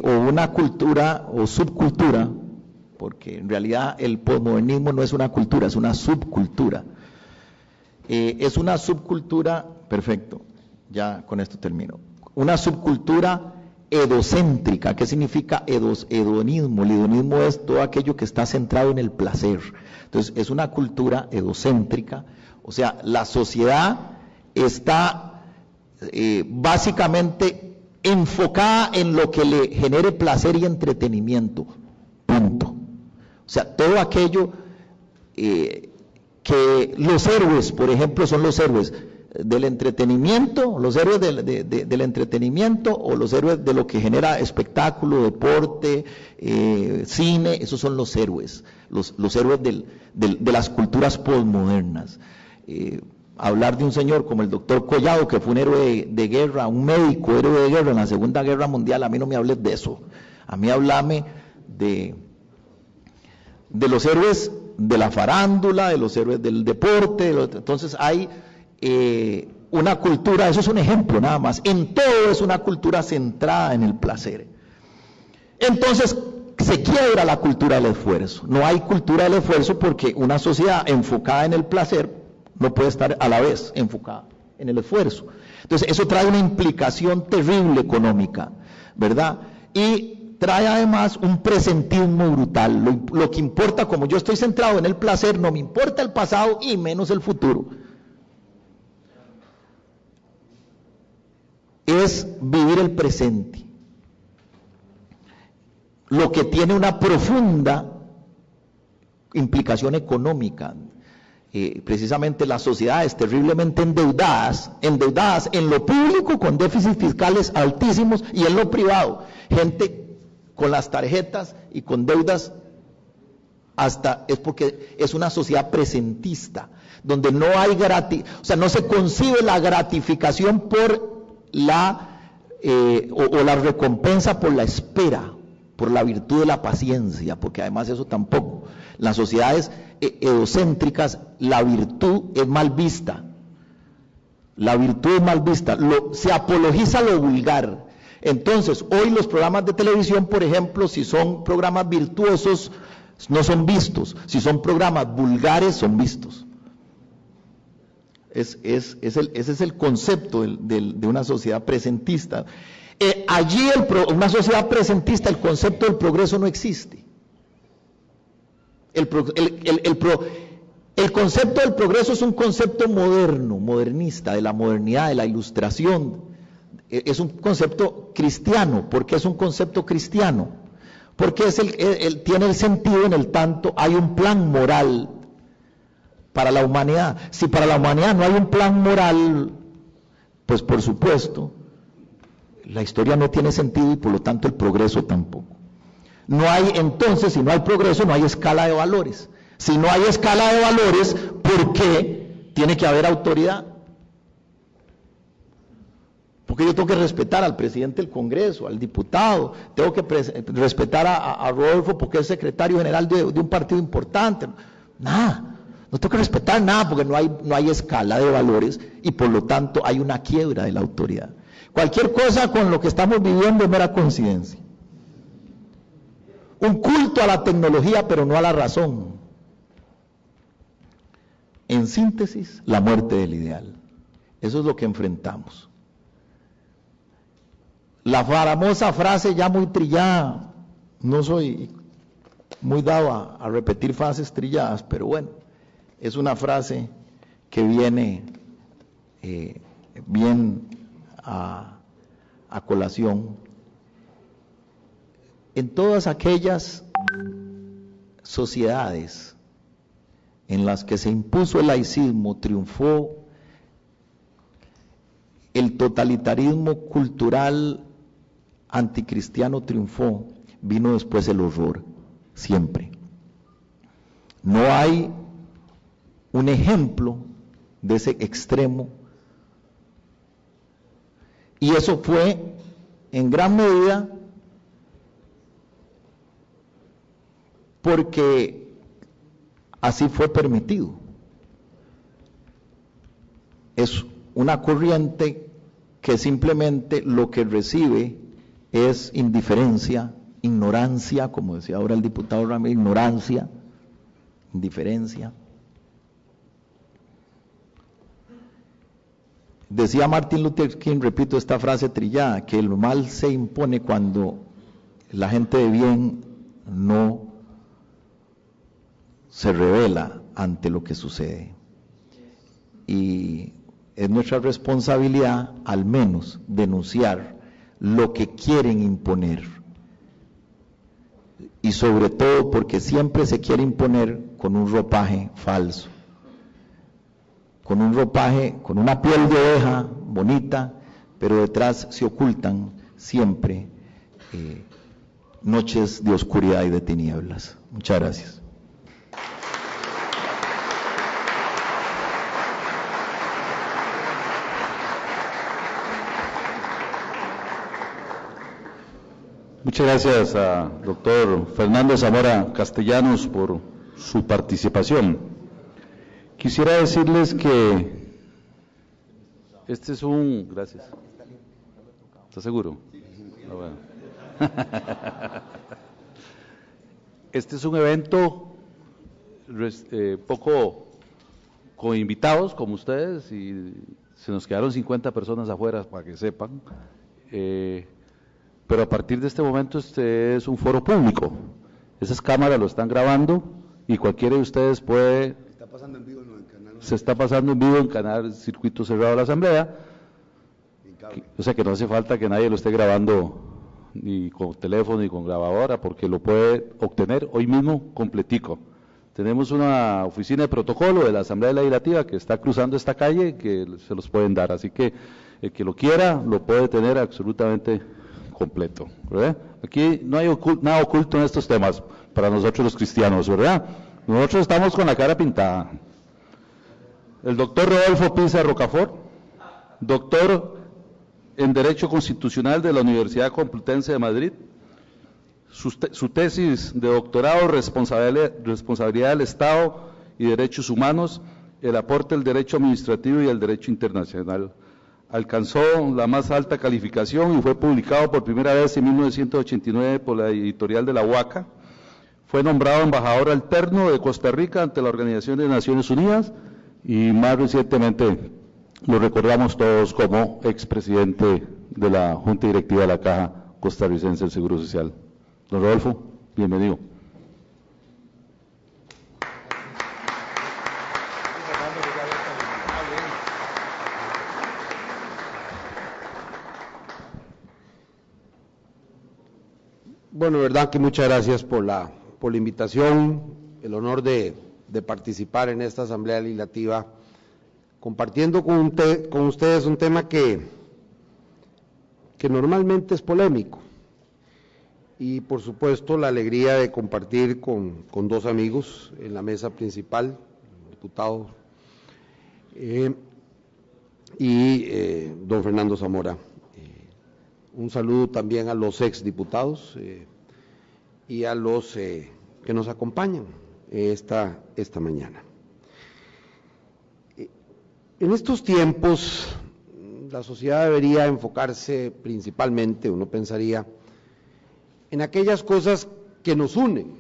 o una cultura o subcultura, porque en realidad el posmodernismo no es una cultura, es una subcultura. Es una subcultura, perfecto, ya con esto termino, una subcultura hedocéntrica. ¿Qué significa hedonismo? El hedonismo es todo aquello que está centrado en el placer. Entonces es una cultura hedocéntrica, o sea, la sociedad está básicamente enfocada en lo que le genere placer y entretenimiento, punto. O sea, todo aquello que los héroes, por ejemplo, son los héroes del entretenimiento, los héroes del entretenimiento, o los héroes de lo que genera espectáculo, deporte, cine. Esos son los héroes, los héroes de las culturas posmodernas. Hablar de un señor como el doctor Collado, que fue un héroe de guerra, un médico héroe de guerra en la Segunda Guerra Mundial, a mí no me hables de eso, a mí háblame de los héroes de la farándula, de los héroes del deporte. Entonces hay una cultura, eso es un ejemplo nada más, en todo es una cultura centrada en el placer. Entonces se quiebra la cultura del esfuerzo, no hay cultura del esfuerzo, porque una sociedad enfocada en el placer no puede estar a la vez enfocada en el esfuerzo. Entonces eso trae una implicación terrible económica, ¿verdad? Y trae además un presentismo brutal. Lo que importa, como yo estoy centrado en el placer, no me importa el pasado y menos el futuro. Es vivir el presente, lo que tiene una profunda implicación económica. Precisamente las sociedades terriblemente endeudadas en lo público con déficits fiscales altísimos, y en lo privado, gente con las tarjetas y con deudas, es porque es una sociedad presentista, donde no hay o sea, no se concibe la gratificación por la recompensa por la espera, por la virtud de la paciencia, porque además eso tampoco. Las sociedades egocéntricas, la virtud es mal vista. La virtud es mal vista, se apologiza lo vulgar. Entonces, hoy los programas de televisión, por ejemplo, si son programas virtuosos, no son vistos. Si son programas vulgares, son vistos. Ese es el concepto de una sociedad presentista. Allí, una sociedad presentista, el concepto del progreso no existe. El concepto del progreso es un concepto moderno, modernista, de la modernidad, de la ilustración. Es un concepto cristiano. ¿Por qué es un concepto cristiano? Porque tiene el sentido en el tanto hay un plan moral para la humanidad. Si para la humanidad no hay un plan moral, pues por supuesto, la historia no tiene sentido y por lo tanto el progreso tampoco. No hay, entonces, si no hay progreso, no hay escala de valores. Si no hay escala de valores, ¿por qué tiene que haber autoridad? Porque yo tengo que respetar al presidente del Congreso, al diputado, tengo que respetar a Rodolfo porque es secretario general de un partido importante. Nada, no tengo que respetar nada porque no hay escala de valores y por lo tanto hay una quiebra de la autoridad. Cualquier cosa con lo que estamos viviendo es mera coincidencia. Un culto a la tecnología pero no a la razón. En síntesis, la muerte del ideal. Eso es lo que enfrentamos. La famosa frase ya muy trillada, no soy muy dado a repetir frases trilladas, pero bueno, es una frase que viene bien a colación. En todas aquellas sociedades en las que se impuso el laicismo, triunfó el totalitarismo cultural anticristiano, triunfó, vino después el horror, siempre. No hay un ejemplo de ese extremo, y eso fue en gran medida porque así fue permitido. Es una corriente que simplemente lo que recibe es indiferencia, ignorancia, como decía ahora el diputado Ramírez, ignorancia, indiferencia. Decía Martin Luther King, repito esta frase trillada, que el mal se impone cuando la gente de bien no se revela ante lo que sucede. Y es nuestra responsabilidad, al menos, denunciar lo que quieren imponer. Y sobre todo porque siempre se quiere imponer con un ropaje falso. Con un ropaje, con una piel de oveja bonita, pero detrás se ocultan siempre noches de oscuridad y de tinieblas. Muchas gracias. Muchas gracias a doctor Fernando Zamora Castellanos por su participación. Quisiera decirles que este es un... Gracias. ¿Está seguro? Ah, bueno. Este es un evento poco con invitados como ustedes y se nos quedaron 50 personas afuera para que sepan. Pero a partir de este momento este es un foro público. Esas cámaras lo están grabando y cualquiera de ustedes puede... Está pasando en vivo en el canal. Se está pasando en vivo en canal Circuito Cerrado de la Asamblea. O sea que no hace falta que nadie lo esté grabando ni con teléfono ni con grabadora porque lo puede obtener hoy mismo completico. Tenemos una oficina de protocolo de la Asamblea Legislativa que está cruzando esta calle que se los pueden dar. Así que el que lo quiera lo puede tener absolutamente completo, ¿verdad? Aquí no hay nada oculto en estos temas para nosotros los cristianos, ¿verdad? Nosotros estamos con la cara pintada. El doctor Rodolfo Pisa Rocafort, doctor en Derecho Constitucional de la Universidad Complutense de Madrid, su tesis de doctorado, responsabilidad del Estado y derechos humanos, el aporte del derecho administrativo y el derecho internacional. Alcanzó la más alta calificación y fue publicado por primera vez en 1989 por la editorial de la UACA. Fue nombrado embajador alterno de Costa Rica ante la Organización de Naciones Unidas y más recientemente lo recordamos todos como expresidente de la Junta Directiva de la Caja Costarricense del Seguro Social. Don Rodolfo, bienvenido. Bueno, verdad que muchas gracias por la invitación, el honor de participar en esta Asamblea Legislativa, compartiendo con ustedes un tema que normalmente es polémico, y por supuesto la alegría de compartir con dos amigos en la mesa principal, el diputado y don Fernando Zamora. Un saludo también a los exdiputados y a los que nos acompañan esta mañana. En estos tiempos, la sociedad debería enfocarse principalmente, uno pensaría, en aquellas cosas que nos unen,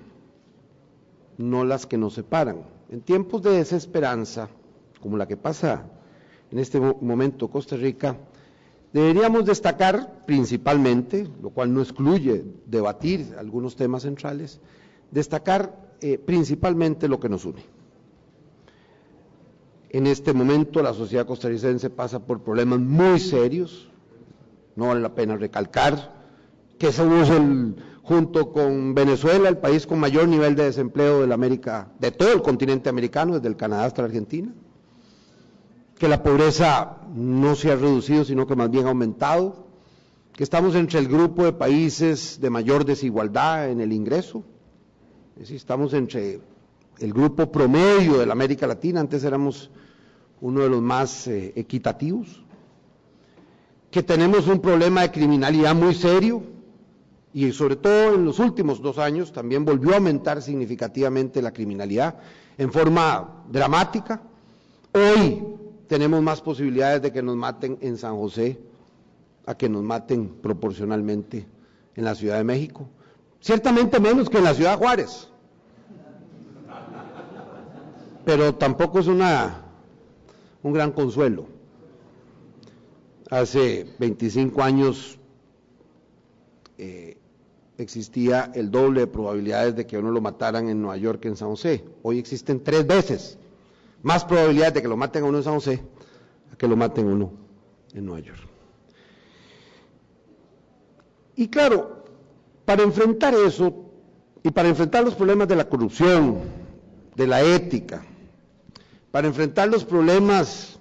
no las que nos separan. En tiempos de desesperanza, como la que pasa en este momento Costa Rica, deberíamos destacar principalmente, lo cual no excluye debatir algunos temas centrales, destacar principalmente lo que nos une. En este momento la sociedad costarricense pasa por problemas muy serios, no vale la pena recalcar que somos junto con Venezuela, el país con mayor nivel de desempleo de todo el continente americano, desde el Canadá hasta la Argentina, que la pobreza no se ha reducido, sino que más bien ha aumentado, que estamos entre el grupo de países de mayor desigualdad en el ingreso, es decir, estamos entre el grupo promedio de la América Latina, antes éramos uno de los más equitativos, que tenemos un problema de criminalidad muy serio, y sobre todo en los últimos 2 años también volvió a aumentar significativamente la criminalidad en forma dramática. Hoy tenemos más posibilidades de que nos maten en San José a que nos maten proporcionalmente en la Ciudad de México. Ciertamente menos que en la Ciudad de Juárez, pero tampoco es un gran consuelo. Hace 25 años existía el doble de probabilidades de que uno lo mataran en Nueva York que en San José. Hoy existen 3 veces más probabilidades de que lo maten a uno en San José a que lo maten a uno en Nueva York. Y claro, para enfrentar eso y para enfrentar los problemas de la corrupción, de la ética, para enfrentar los problemas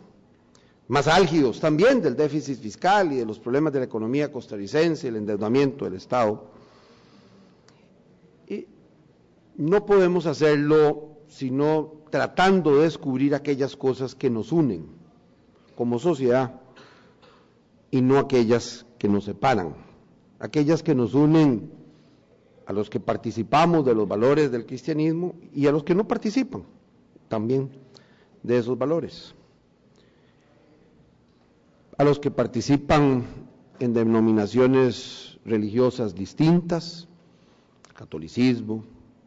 más álgidos también del déficit fiscal y de los problemas de la economía costarricense, el endeudamiento del Estado, no podemos hacerlo sino tratando de descubrir aquellas cosas que nos unen como sociedad y no aquellas que nos separan, aquellas que nos unen a los que participamos de los valores del cristianismo y a los que no participan también de esos valores, a los que participan en denominaciones religiosas distintas, el catolicismo,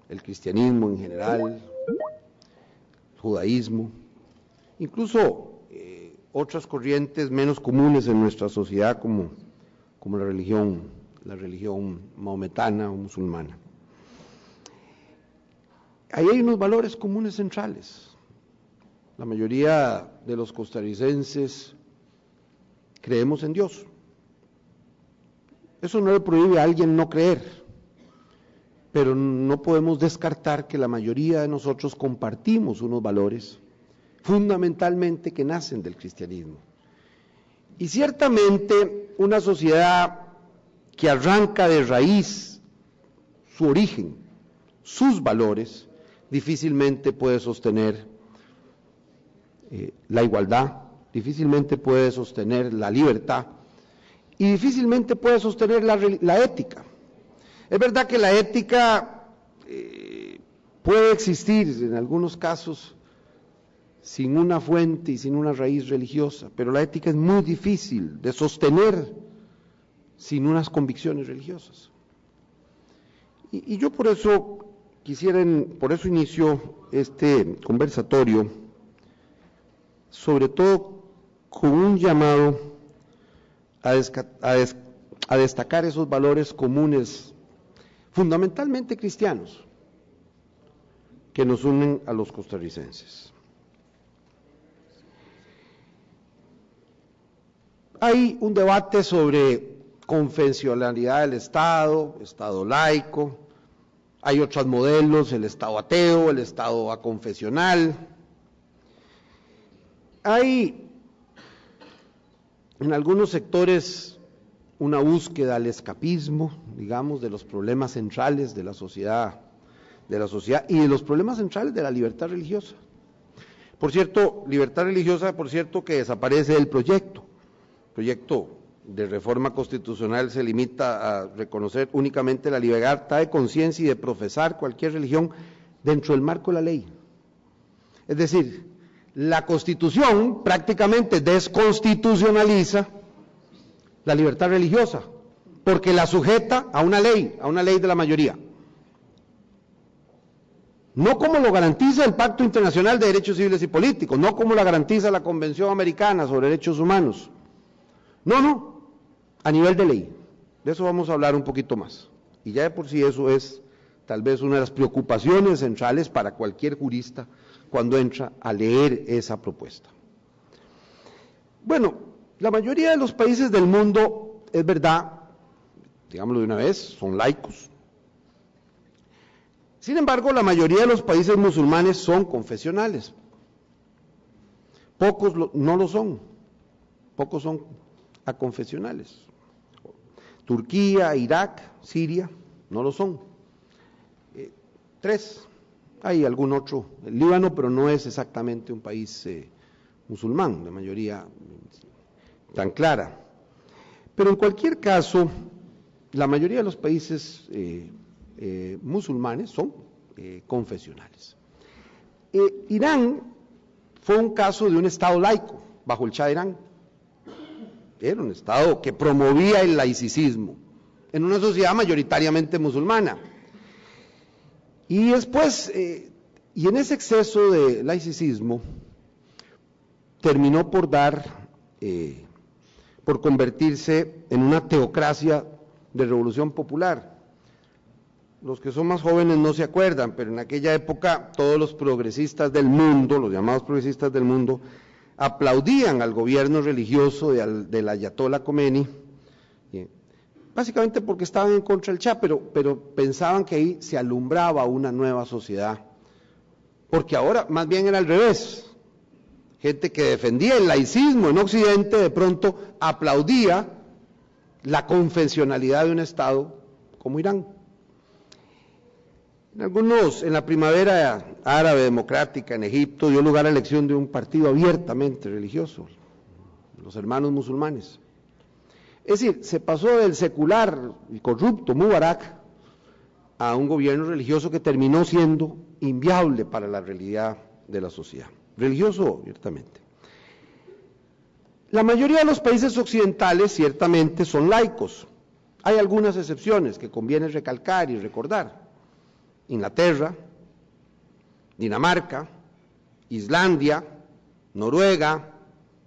el cristianismo en general, el judaísmo, incluso otras corrientes menos comunes en nuestra sociedad como la religión maometana o musulmana. Ahí hay unos valores comunes centrales. La mayoría de los costarricenses creemos en Dios. Eso no le prohíbe a alguien no creer, pero no podemos descartar que la mayoría de nosotros compartimos unos valores fundamentalmente que nacen del cristianismo. Y ciertamente una sociedad que arranca de raíz su origen, sus valores, difícilmente puede sostener la igualdad, difícilmente puede sostener la libertad y difícilmente puede sostener la ética. Es verdad que la ética puede existir en algunos casos sin una fuente y sin una raíz religiosa, pero la ética es muy difícil de sostener sin unas convicciones religiosas. Y yo por eso inicio este conversatorio, sobre todo con un llamado a destacar esos valores comunes, fundamentalmente cristianos, que nos unen a los costarricenses. Hay un debate sobre confesionalidad del Estado, Estado laico. Hay otros modelos, el Estado ateo, el Estado aconfesional. Hay en algunos sectores una búsqueda al escapismo, digamos, de los problemas centrales de la sociedad y de los problemas centrales de la libertad religiosa. Por cierto, libertad religiosa, que desaparece del proyecto. El proyecto de reforma constitucional se limita a reconocer únicamente la libertad de conciencia y de profesar cualquier religión dentro del marco de la ley. Es decir, la Constitución prácticamente desconstitucionaliza la libertad religiosa, porque la sujeta a una ley de la mayoría. No como lo garantiza el Pacto Internacional de Derechos Civiles y Políticos, no como la garantiza la Convención Americana sobre Derechos Humanos. No, a nivel de ley. De eso vamos a hablar un poquito más. Y ya de por sí eso es tal vez una de las preocupaciones centrales para cualquier jurista cuando entra a leer esa propuesta. Bueno, la mayoría de los países del mundo, es verdad, digámoslo de una vez, son laicos. Sin embargo, la mayoría de los países musulmanes son confesionales. Pocos no lo son, pocos son aconfesionales. Turquía, Irak, Siria, no lo son. 3, hay algún otro, el Líbano, pero no es exactamente un país musulmán, la mayoría tan clara. Pero en cualquier caso, la mayoría de los países musulmanes son confesionales. Irán fue un caso de un Estado laico, bajo el Shah de Irán. Era un Estado que promovía el laicismo en una sociedad mayoritariamente musulmana. Y después, y en ese exceso de laicismo, terminó por convertirse en una teocracia de revolución popular. Los que son más jóvenes no se acuerdan, pero en aquella época todos los progresistas del mundo, los llamados progresistas del mundo, aplaudían al gobierno religioso del Ayatollah Khomeini, básicamente porque estaban en contra del Shah, pero pensaban que ahí se alumbraba una nueva sociedad, porque ahora más bien era al revés. Gente que defendía el laicismo en Occidente de pronto aplaudía la confesionalidad de un Estado como Irán. En la primavera árabe democrática en Egipto dio lugar a la elección de un partido abiertamente religioso, los hermanos musulmanes. Es decir, se pasó del secular y corrupto Mubarak a un gobierno religioso que terminó siendo inviable para la realidad de la sociedad. Religioso abiertamente. La mayoría de los países occidentales ciertamente son laicos. Hay algunas excepciones que conviene recalcar y recordar. Inglaterra, Dinamarca, Islandia, Noruega,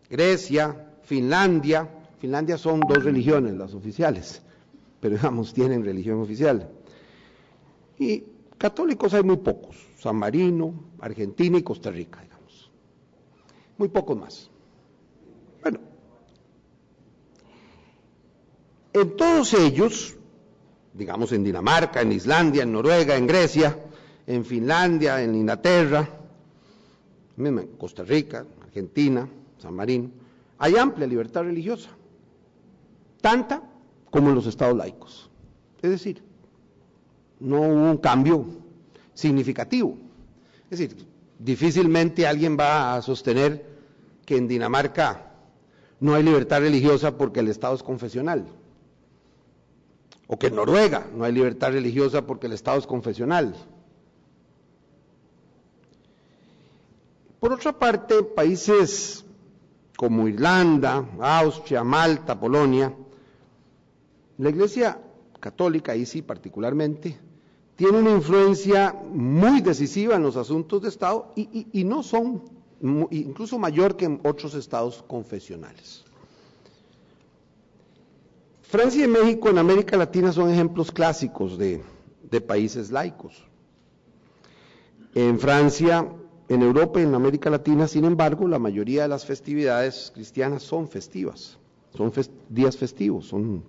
Grecia, Finlandia. Finlandia son 2 religiones las oficiales, pero digamos tienen religión oficial. Y católicos hay muy pocos, San Marino, Argentina y Costa Rica, digamos. Muy pocos más. Bueno, en todos ellos, digamos en Dinamarca, en Islandia, en Noruega, en Grecia, en Finlandia, en Inglaterra, en Costa Rica, Argentina, San Marino, hay amplia libertad religiosa, tanta como en los estados laicos. Es decir, no hubo un cambio significativo. Es decir, difícilmente alguien va a sostener que en Dinamarca no hay libertad religiosa porque el Estado es confesional. O que en Noruega no hay libertad religiosa porque el Estado es confesional. Por otra parte, países como Irlanda, Austria, Malta, Polonia, la Iglesia Católica, ahí sí particularmente, tiene una influencia muy decisiva en los asuntos de Estado y no son, incluso mayor que en otros estados confesionales. Francia y México en América Latina son ejemplos clásicos de países laicos. En Francia, en Europa y en América Latina, sin embargo, la mayoría de las festividades cristianas son festivas, son días festivos, son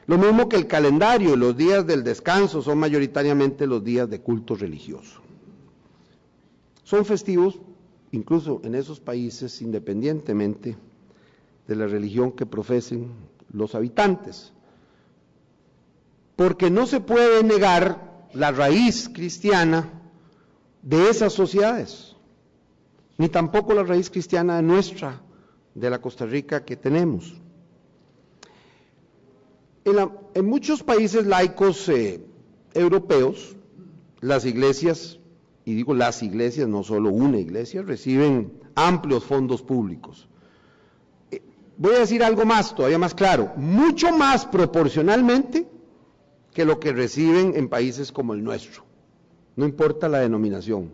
Lo mismo que el calendario, los días del descanso son mayoritariamente los días de culto religioso. Son festivos, incluso en esos países, independientemente de la religión que profesen los habitantes, porque no se puede negar la raíz cristiana de esas sociedades, ni tampoco la raíz cristiana nuestra, de la Costa Rica que tenemos. En muchos países laicos europeos, las iglesias, y digo las iglesias, no solo una iglesia, reciben amplios fondos públicos. Voy a decir algo más, todavía más claro, mucho más proporcionalmente que lo que reciben en países como el nuestro, no importa la denominación.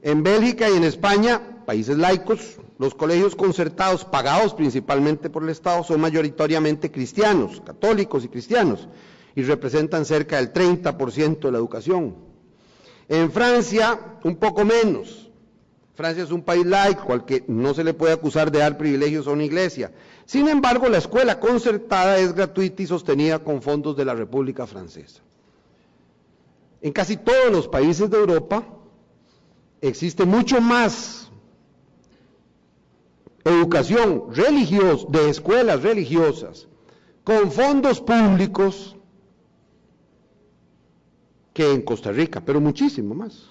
En Bélgica y en España, países laicos, los colegios concertados pagados principalmente por el Estado son mayoritariamente cristianos, católicos y cristianos, y representan cerca del 30% de la educación. En Francia, un poco menos. Francia es un país laico al que no se le puede acusar de dar privilegios a una iglesia. Sin embargo, la escuela concertada es gratuita y sostenida con fondos de la República Francesa. En casi todos los países de Europa existe mucho más educación religiosa, de escuelas religiosas, con fondos públicos que en Costa Rica, pero muchísimo más.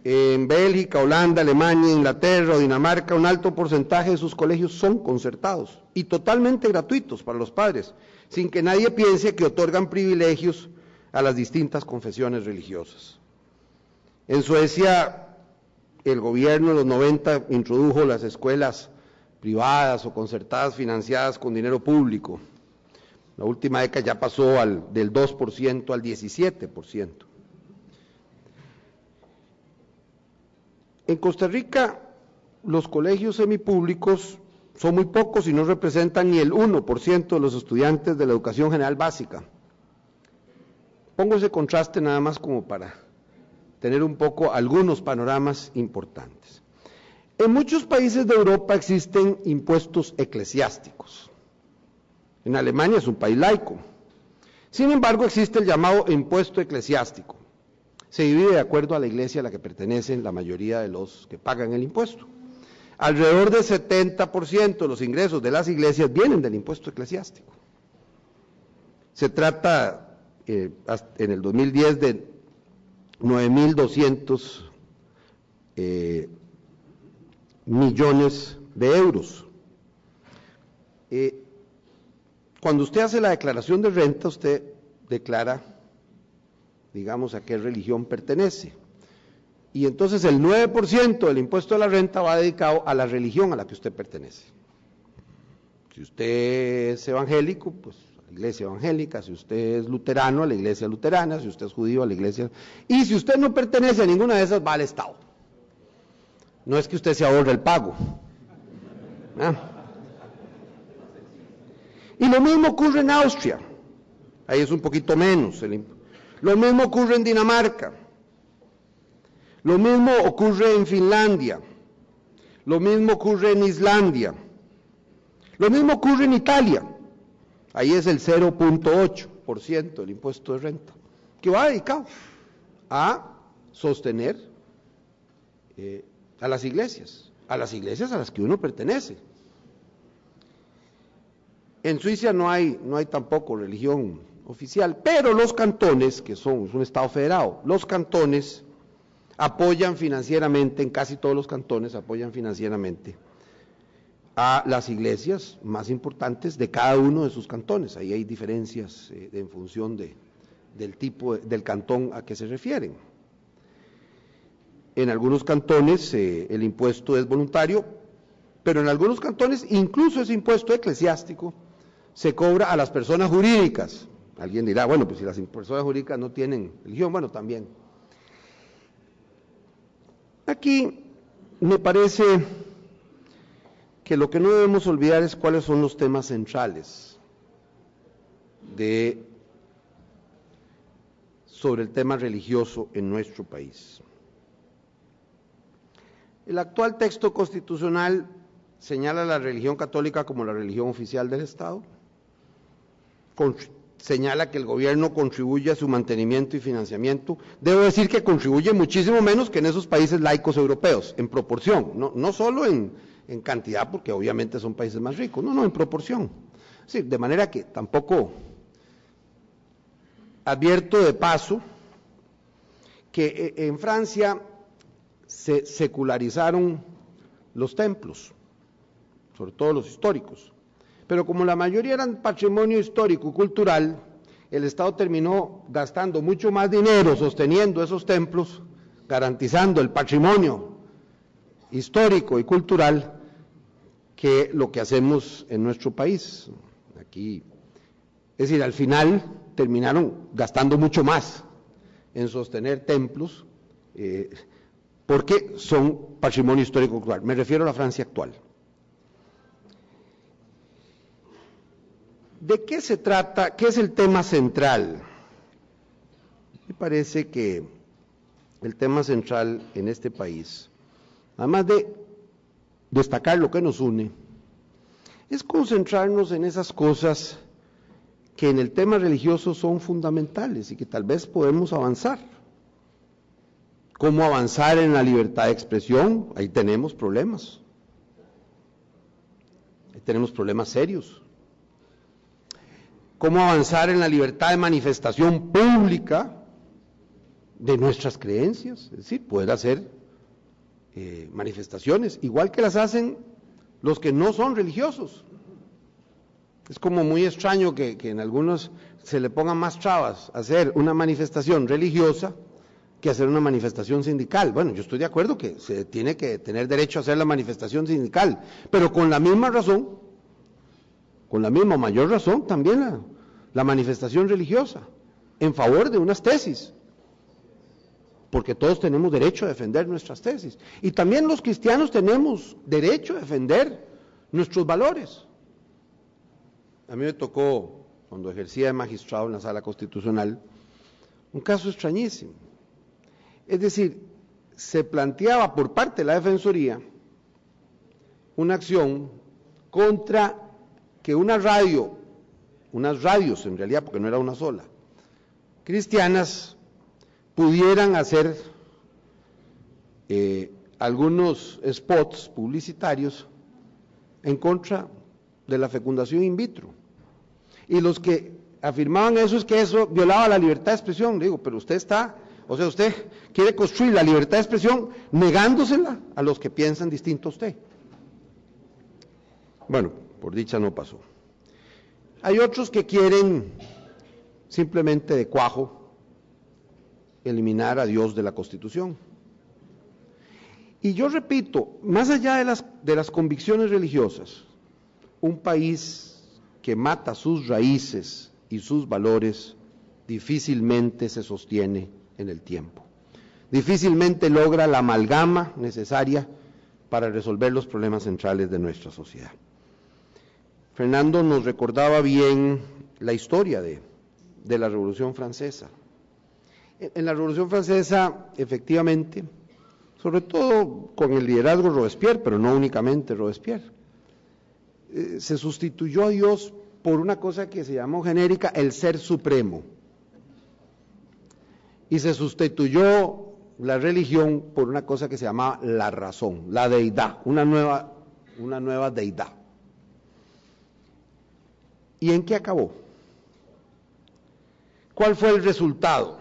En Bélgica, Holanda, Alemania, Inglaterra o Dinamarca, un alto porcentaje de sus colegios son concertados y totalmente gratuitos para los padres, sin que nadie piense que otorgan privilegios a las distintas confesiones religiosas. En Suecia, el gobierno en los 90 introdujo las escuelas privadas o concertadas financiadas con dinero público. La última década ya pasó del 2% al 17%. En Costa Rica, los colegios semipúblicos son muy pocos y no representan ni el 1% de los estudiantes de la educación general básica. Pongo ese contraste nada más como para tener un poco algunos panoramas importantes. En muchos países de Europa existen impuestos eclesiásticos. En Alemania es un país laico. Sin embargo, existe el llamado impuesto eclesiástico. Se divide de acuerdo a la iglesia a la que pertenecen la mayoría de los que pagan el impuesto. Alrededor del 70% de los ingresos de las iglesias vienen del impuesto eclesiástico. Se trata en el 2010 de 9.200 millones de euros. Cuando usted hace la declaración de renta, usted declara, digamos, a qué religión pertenece. Y entonces el 9% del impuesto de la renta va dedicado a la religión a la que usted pertenece. Si usted es evangélico, pues a la iglesia evangélica; si usted es luterano, a la iglesia luterana; si usted es judío, a la iglesia. Y si usted no pertenece a ninguna de esas, va al Estado. No es que usted se ahorre el pago. Y lo mismo ocurre en Austria, ahí es un poquito menos. Lo mismo ocurre en Dinamarca, lo mismo ocurre en Finlandia, lo mismo ocurre en Islandia, lo mismo ocurre en Italia. Ahí es el 0.8% del impuesto de renta, que va dedicado a sostener a las iglesias a las que uno pertenece. En Suiza no hay tampoco religión oficial, pero los cantones, que es un estado federado, los cantones apoyan financieramente, en casi todos los cantones apoyan financieramente a las iglesias más importantes de cada uno de sus cantones. Ahí hay diferencias en función del tipo, del cantón a que se refieren. En algunos cantones el impuesto es voluntario, pero en algunos cantones incluso ese impuesto eclesiástico se cobra a las personas jurídicas. Alguien dirá, bueno, pues si las personas jurídicas no tienen religión, bueno, también. Aquí me parece que lo que no debemos olvidar es cuáles son los temas centrales sobre el tema religioso en nuestro país. El actual texto constitucional señala a la religión católica como la religión oficial del Estado, señala que el gobierno contribuye a su mantenimiento y financiamiento. Debo decir que contribuye muchísimo menos que en esos países laicos europeos, en proporción, no solo en cantidad, porque obviamente son países más ricos, no, en proporción. Sí, de manera que tampoco advierto de paso que en Francia se secularizaron los templos, sobre todo los históricos, pero como la mayoría eran patrimonio histórico y cultural, el Estado terminó gastando mucho más dinero sosteniendo esos templos, garantizando el patrimonio histórico y cultural, que lo que hacemos en nuestro país. Aquí, es decir, al final terminaron gastando mucho más en sostener templos, porque son patrimonio histórico y cultural. Me refiero a la Francia actual. ¿De qué se trata? ¿Qué es el tema central? Me parece que el tema central en este país, además de destacar lo que nos une, es concentrarnos en esas cosas que en el tema religioso son fundamentales y que tal vez podemos avanzar. ¿Cómo avanzar en la libertad de expresión? Ahí tenemos problemas. Ahí tenemos problemas serios. ¿Cómo avanzar en la libertad de manifestación pública de nuestras creencias? Es decir, poder hacer manifestaciones, igual que las hacen los que no son religiosos. Es como muy extraño que en algunos se le pongan más trabas a hacer una manifestación religiosa que hacer una manifestación sindical. Bueno, yo estoy de acuerdo que se tiene que tener derecho a hacer la manifestación sindical, pero con la misma razón, con la misma mayor razón también la manifestación religiosa, en favor de unas tesis, porque todos tenemos derecho a defender nuestras tesis, y también los cristianos tenemos derecho a defender nuestros valores. A mí me tocó, cuando ejercía de magistrado en la Sala Constitucional, un caso extrañísimo. Es decir, se planteaba por parte de la Defensoría una acción contra que unas radios en realidad, porque no era una sola, cristianas, pudieran hacer algunos spots publicitarios en contra de la fecundación in vitro. Y los que afirmaban eso es que eso violaba la libertad de expresión. Le digo, pero usted quiere construir la libertad de expresión negándosela a los que piensan distinto a usted. Bueno, por dicha no pasó. Hay otros que quieren simplemente de cuajo eliminar a Dios de la Constitución. Y yo repito, más allá de las convicciones religiosas, un país que mata sus raíces y sus valores difícilmente se sostiene en el tiempo. Difícilmente logra la amalgama necesaria para resolver los problemas centrales de nuestra sociedad. Fernando nos recordaba bien la historia de la Revolución Francesa. En la Revolución Francesa, efectivamente, sobre todo con el liderazgo de Robespierre, pero no únicamente Robespierre, se sustituyó a Dios por una cosa que se llamó genérica el Ser Supremo, y se sustituyó la religión por una cosa que se llamaba la razón, la deidad, una nueva deidad. ¿Y en qué acabó? ¿Cuál fue el resultado?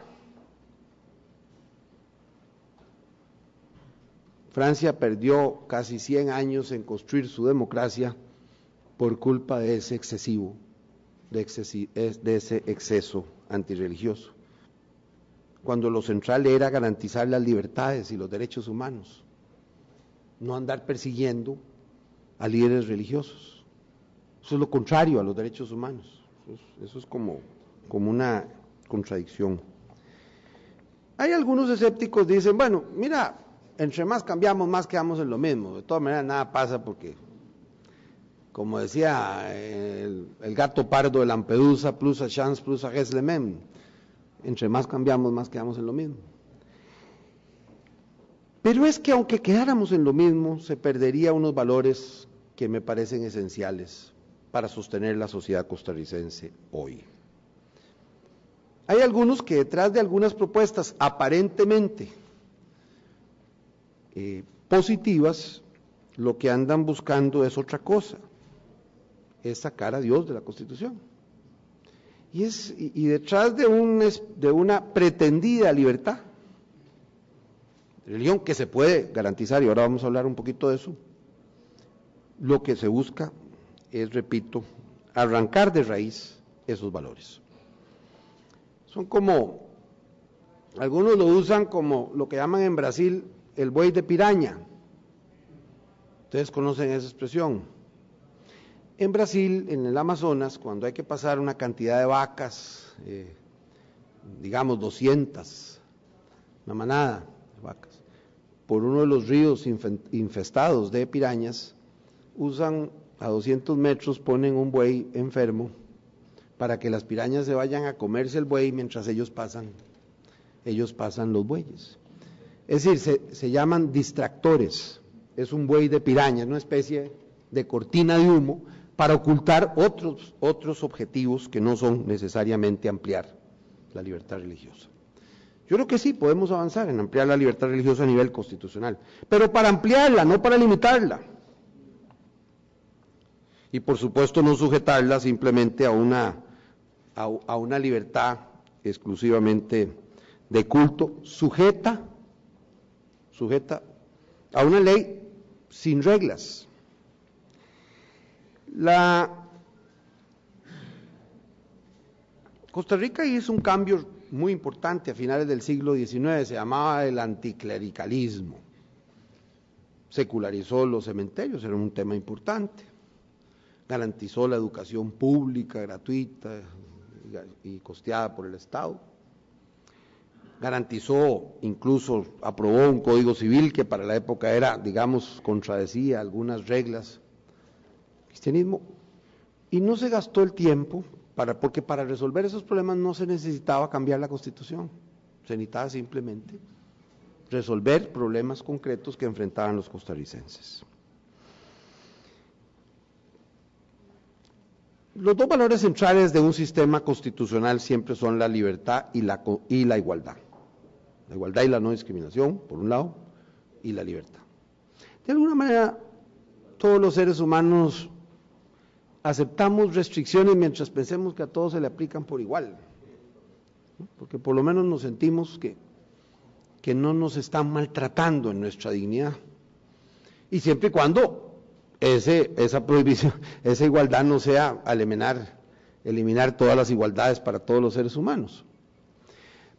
Francia perdió casi 100 años en construir su democracia por culpa de ese exceso antirreligioso, cuando lo central era garantizar las libertades y los derechos humanos, no andar persiguiendo a líderes religiosos. Eso es lo contrario a los derechos humanos. Eso es como una contradicción. Hay algunos escépticos que dicen, bueno, mira, entre más cambiamos, más quedamos en lo mismo. De todas maneras, nada pasa porque, como decía el gato pardo de Lampedusa, plus a chance, plus a res le même. Entre más cambiamos, más quedamos en lo mismo. Pero es que aunque quedáramos en lo mismo, se perdería unos valores que me parecen esenciales para sostener la sociedad costarricense hoy. Hay algunos que detrás de algunas propuestas aparentemente positivas, lo que andan buscando es otra cosa, es sacar a Dios de la Constitución. Y detrás de una pretendida libertad, religión que se puede garantizar, y ahora vamos a hablar un poquito de eso, lo que se busca es, repito, arrancar de raíz esos valores. Son como, algunos lo usan como lo que llaman en Brasil el buey de piraña. Ustedes conocen esa expresión. En Brasil, en el Amazonas, cuando hay que pasar una cantidad de vacas, digamos 200, una manada de vacas, por uno de los ríos infestados de pirañas, usan a 200 metros, ponen un buey enfermo para que las pirañas se vayan a comerse el buey mientras ellos pasan los bueyes. Es decir, se llaman distractores, es un buey de piraña, es una especie de cortina de humo para ocultar otros objetivos que no son necesariamente ampliar la libertad religiosa. Yo creo que sí, podemos avanzar en ampliar la libertad religiosa a nivel constitucional, pero para ampliarla, no para limitarla. Y por supuesto no sujetarla simplemente a una libertad exclusivamente de culto, sujeta a una ley sin reglas. Costa Rica hizo un cambio muy importante a finales del siglo XIX, se llamaba el anticlericalismo. Secularizó los cementerios, era un tema importante. Garantizó la educación pública, gratuita y costeada por el Estado. Garantizó, incluso aprobó un código civil que para la época era, digamos, contradecía algunas reglas del cristianismo, y no se gastó el tiempo, porque para resolver esos problemas no se necesitaba cambiar la Constitución, se necesitaba simplemente resolver problemas concretos que enfrentaban los costarricenses. Los dos valores centrales de un sistema constitucional siempre son la libertad y la igualdad. La igualdad y la no discriminación, por un lado, y la libertad. De alguna manera, todos los seres humanos aceptamos restricciones mientras pensemos que a todos se le aplican por igual, ¿no? Porque por lo menos nos sentimos que no nos están maltratando en nuestra dignidad. Y siempre y cuando esa prohibición, esa igualdad no sea eliminar todas las igualdades para todos los seres humanos.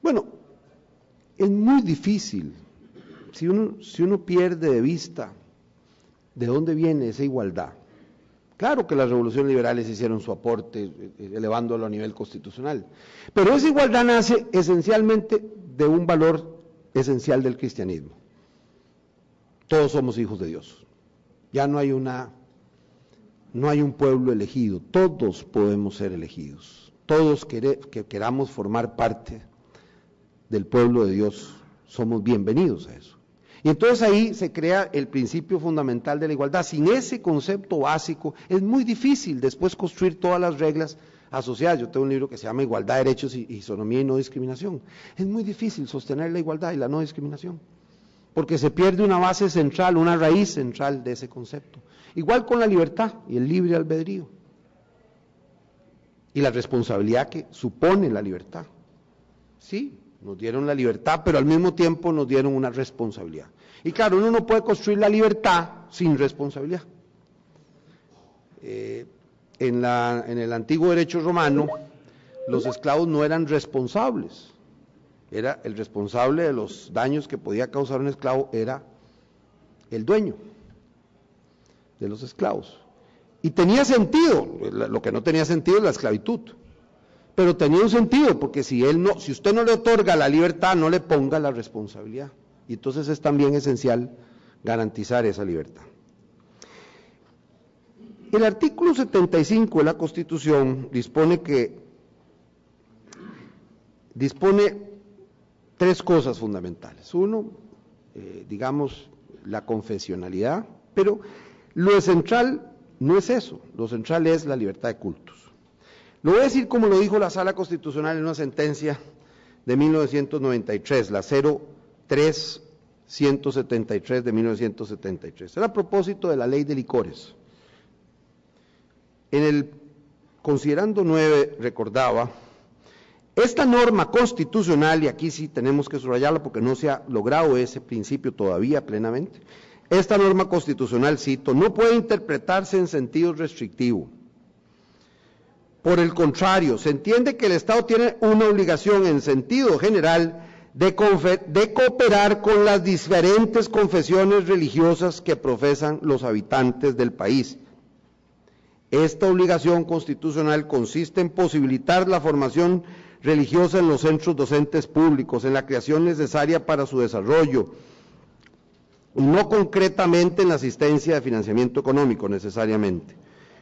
Bueno, es muy difícil, si uno pierde de vista de dónde viene esa igualdad. Claro que las revoluciones liberales hicieron su aporte, elevándolo a nivel constitucional, pero esa igualdad nace esencialmente de un valor esencial del cristianismo. Todos somos hijos de Dios. Ya no hay un pueblo elegido, todos podemos ser elegidos, todos que queramos formar parte del pueblo de Dios, somos bienvenidos a eso. Y entonces ahí se crea el principio fundamental de la igualdad. Sin ese concepto básico es muy difícil después construir todas las reglas asociadas. Yo tengo un libro que se llama Igualdad, Derechos, Isonomía y No Discriminación. Es muy difícil sostener la igualdad y la no discriminación, porque se pierde una base central, una raíz central de ese concepto. Igual con la libertad y el libre albedrío, y la responsabilidad que supone la libertad. Sí, nos dieron la libertad, pero al mismo tiempo nos dieron una responsabilidad. Y claro, uno no puede construir la libertad sin responsabilidad. En el antiguo derecho romano, los esclavos no eran responsables. Era el responsable de los daños que podía causar un esclavo, era el dueño de los esclavos. Y tenía sentido, lo que no tenía sentido es la esclavitud, pero tenía un sentido, porque si usted no le otorga la libertad, no le ponga la responsabilidad. Y entonces es también esencial garantizar esa libertad. El artículo 75 de la Constitución dispone tres cosas fundamentales. Uno, digamos, la confesionalidad, pero lo central no es eso, lo central es la libertad de cultos. Lo voy a decir como lo dijo la Sala Constitucional en una sentencia de 1993, la 03173 de 1973. Era a propósito de la ley de licores. En el considerando 9 recordaba, esta norma constitucional, y aquí sí tenemos que subrayarla porque no se ha logrado ese principio todavía plenamente, esta norma constitucional, cito, no puede interpretarse en sentido restrictivo. Por el contrario, se entiende que el Estado tiene una obligación en sentido general de cooperar con las diferentes confesiones religiosas que profesan los habitantes del país. Esta obligación constitucional consiste en posibilitar la formación religiosa en los centros docentes públicos, en la creación necesaria para su desarrollo, y no concretamente en la asistencia de financiamiento económico necesariamente.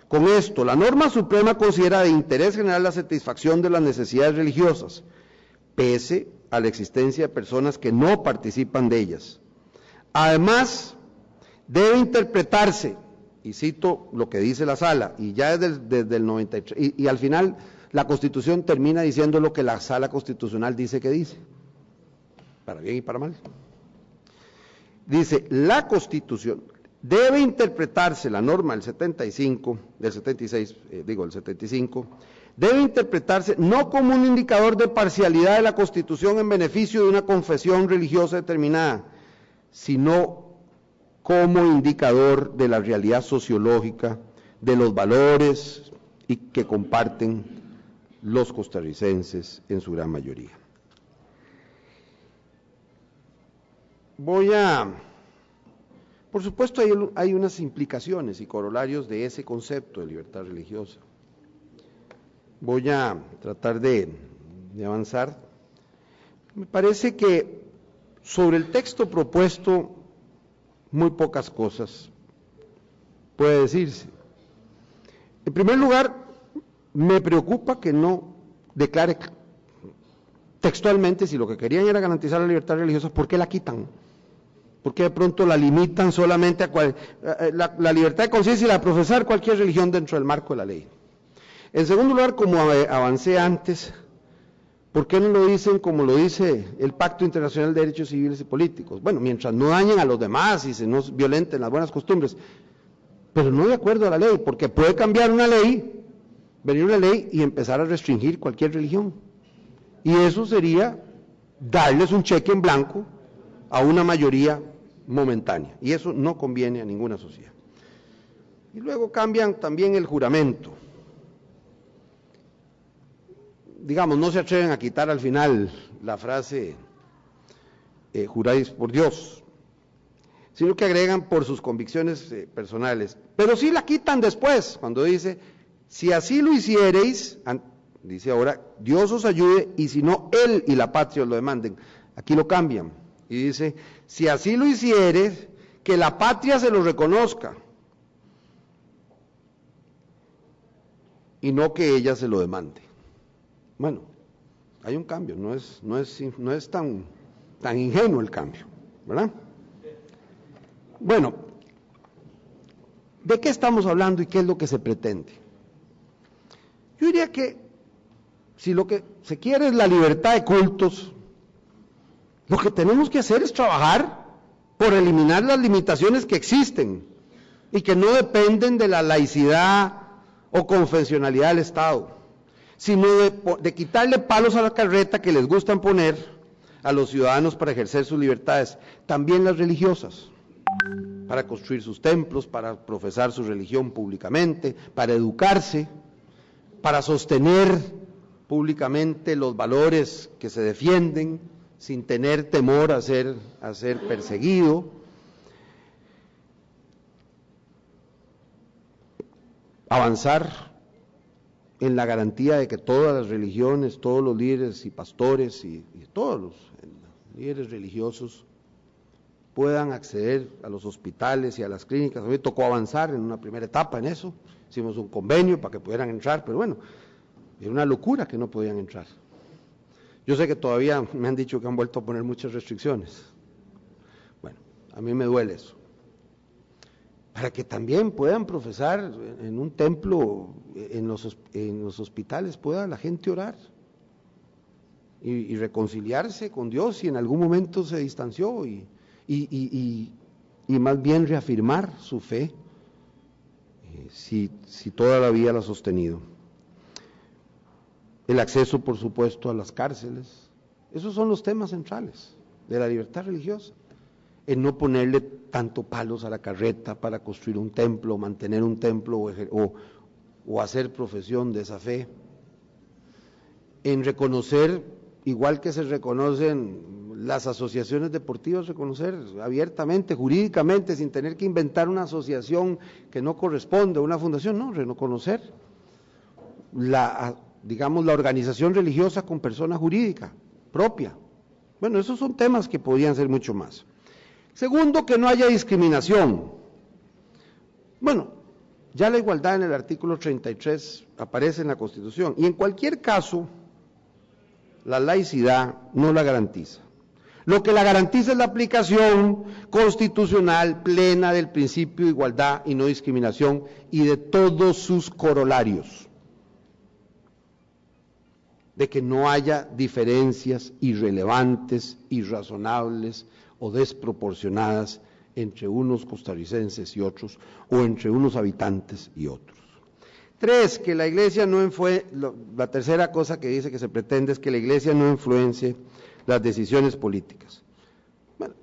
Con esto, la norma suprema considera de interés general la satisfacción de las necesidades religiosas, pese a la existencia de personas que no participan de ellas. Además, debe interpretarse, y cito lo que dice la Sala, y ya desde el 93, y al final la Constitución termina diciendo lo que la Sala Constitucional dice que dice, para bien y para mal. Dice, la Constitución debe interpretarse, la norma del 75, del 76, del 75, debe interpretarse no como un indicador de parcialidad de la Constitución en beneficio de una confesión religiosa determinada, sino como indicador de la realidad sociológica, de los valores y que comparten los costarricenses en su gran mayoría. Por supuesto hay unas implicaciones y corolarios de ese concepto de libertad religiosa. Voy a tratar de avanzar. Me parece que sobre el texto propuesto muy pocas cosas puede decirse. En primer lugar, me preocupa que no declare textualmente si lo que querían era garantizar la libertad religiosa, ¿por qué la quitan? ¿Por qué de pronto la limitan solamente a la libertad de conciencia y la de profesar cualquier religión dentro del marco de la ley? En segundo lugar, como avancé antes, ¿por qué no lo dicen como lo dice el Pacto Internacional de Derechos Civiles y Políticos? Bueno, mientras no dañen a los demás y se no violenten las buenas costumbres, pero no de acuerdo a la ley, porque puede cambiar una ley, venir una ley y empezar a restringir cualquier religión. Y eso sería darles un cheque en blanco a una mayoría momentánea, y eso no conviene a ninguna sociedad. Y luego cambian también el juramento. Digamos, no se atreven a quitar al final la frase juráis por Dios, sino que agregan por sus convicciones personales, pero sí la quitan después, cuando dice, si así lo hiciereis, dice ahora, Dios os ayude, y si no, Él y la patria os lo demanden. Aquí lo cambian, y dice, si así lo hiciereis, que la patria se lo reconozca, y no que ella se lo demande. Bueno, hay un cambio, no es tan ingenuo el cambio, ¿verdad? Bueno, ¿de qué estamos hablando y qué es lo que se pretende? Yo diría que si lo que se quiere es la libertad de cultos, lo que tenemos que hacer es trabajar por eliminar las limitaciones que existen y que no dependen de la laicidad o confesionalidad del Estado, sino de quitarle palos a la carreta que les gustan poner a los ciudadanos para ejercer sus libertades, también las religiosas, para construir sus templos, para profesar su religión públicamente, para educarse, para sostener públicamente los valores que se defienden sin tener temor a ser perseguido. Avanzar en la garantía de que todas las religiones, todos los líderes y pastores y todos los líderes religiosos puedan acceder a los hospitales y a las clínicas. A mí me tocó avanzar en una primera etapa en eso, hicimos un convenio para que pudieran entrar, pero bueno, era una locura que no podían entrar. Yo sé que todavía me han dicho que han vuelto a poner muchas restricciones. Bueno, a mí me duele eso. para que también puedan profesar en un templo, en los hospitales, pueda la gente orar y reconciliarse con Dios si en algún momento se distanció y más bien reafirmar su fe, si toda la vida la ha sostenido. El acceso, por supuesto, a las cárceles, esos son los temas centrales de la libertad religiosa. El no ponerle tanto palos a la carreta para construir un templo, mantener un templo o hacer profesión de esa fe. En reconocer, igual que se reconocen las asociaciones deportivas, reconocer abiertamente, jurídicamente, sin tener que inventar una asociación que no corresponde a una fundación, no, reconocer digamos, la organización religiosa con persona jurídica propia. Bueno, esos son temas que podrían ser mucho más. Segundo, que no haya discriminación. Bueno, ya la igualdad en el artículo 33 aparece en la Constitución, y en cualquier caso, la laicidad no la garantiza. Lo que la garantiza es la aplicación constitucional plena del principio de igualdad y no discriminación y de todos sus corolarios, de que no haya diferencias irrelevantes, irrazonables o desproporcionadas entre unos costarricenses y otros, o entre unos habitantes y otros. 3, que la Iglesia no la tercera cosa que dice que se pretende es que la Iglesia no influencie las decisiones políticas. Bueno,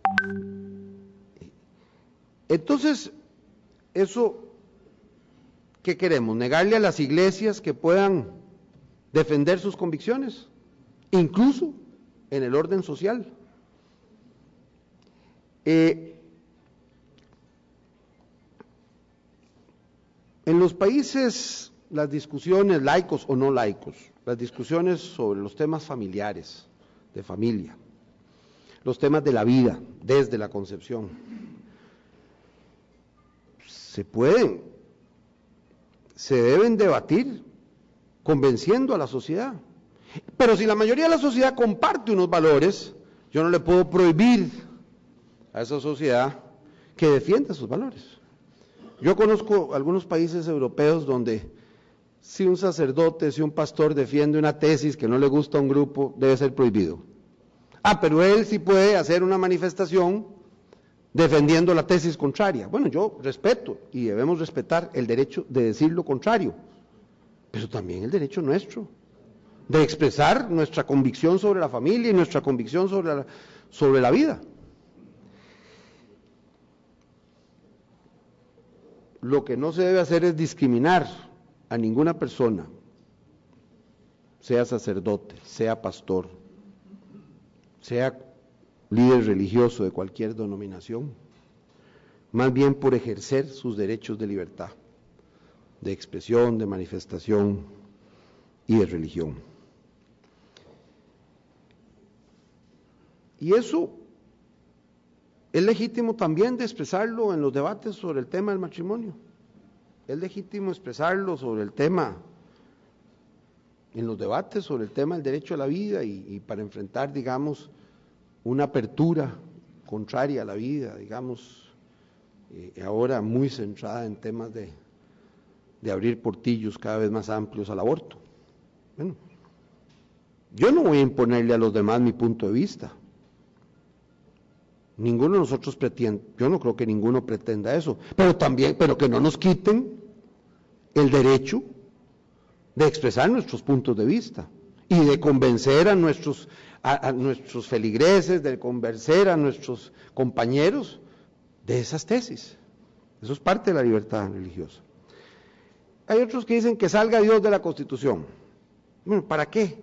entonces, eso, ¿qué queremos? ¿Negarle a las iglesias que puedan defender sus convicciones, incluso en el orden social? En los países, las discusiones, laicos o no laicos, las discusiones sobre los temas familiares, de familia, los temas de la vida, desde la concepción, se deben debatir convenciendo a la sociedad. Pero si la mayoría de la sociedad comparte unos valores, yo no le puedo prohibir a esa sociedad que defienda sus valores. Yo conozco algunos países europeos donde si un sacerdote, si un pastor defiende una tesis que no le gusta a un grupo, debe ser prohibido. Pero él sí puede hacer una manifestación defendiendo la tesis contraria. Bueno, yo respeto y debemos respetar el derecho de decir lo contrario, pero también el derecho nuestro de expresar nuestra convicción sobre la familia y nuestra convicción sobre la vida. Lo que no se debe hacer es discriminar a ninguna persona, sea sacerdote, sea pastor, sea líder religioso de cualquier denominación, más bien por ejercer sus derechos de libertad, de expresión, de manifestación y de religión. Y eso es legítimo también de expresarlo en los debates sobre el tema del matrimonio. Es legítimo expresarlo sobre el tema, en los debates sobre el tema del derecho a la vida y para enfrentar, digamos, una apertura contraria a la vida, digamos, ahora muy centrada en temas de abrir portillos cada vez más amplios al aborto. Bueno, yo no voy a imponerle a los demás mi punto de vista. Ninguno de nosotros pretende, yo no creo que ninguno pretenda eso, pero que no nos quiten el derecho de expresar nuestros puntos de vista y de convencer a nuestros feligreses, de convencer a nuestros compañeros de esas tesis. Eso es parte de la libertad religiosa. Hay otros que dicen que salga Dios de la Constitución. Bueno, ¿para qué?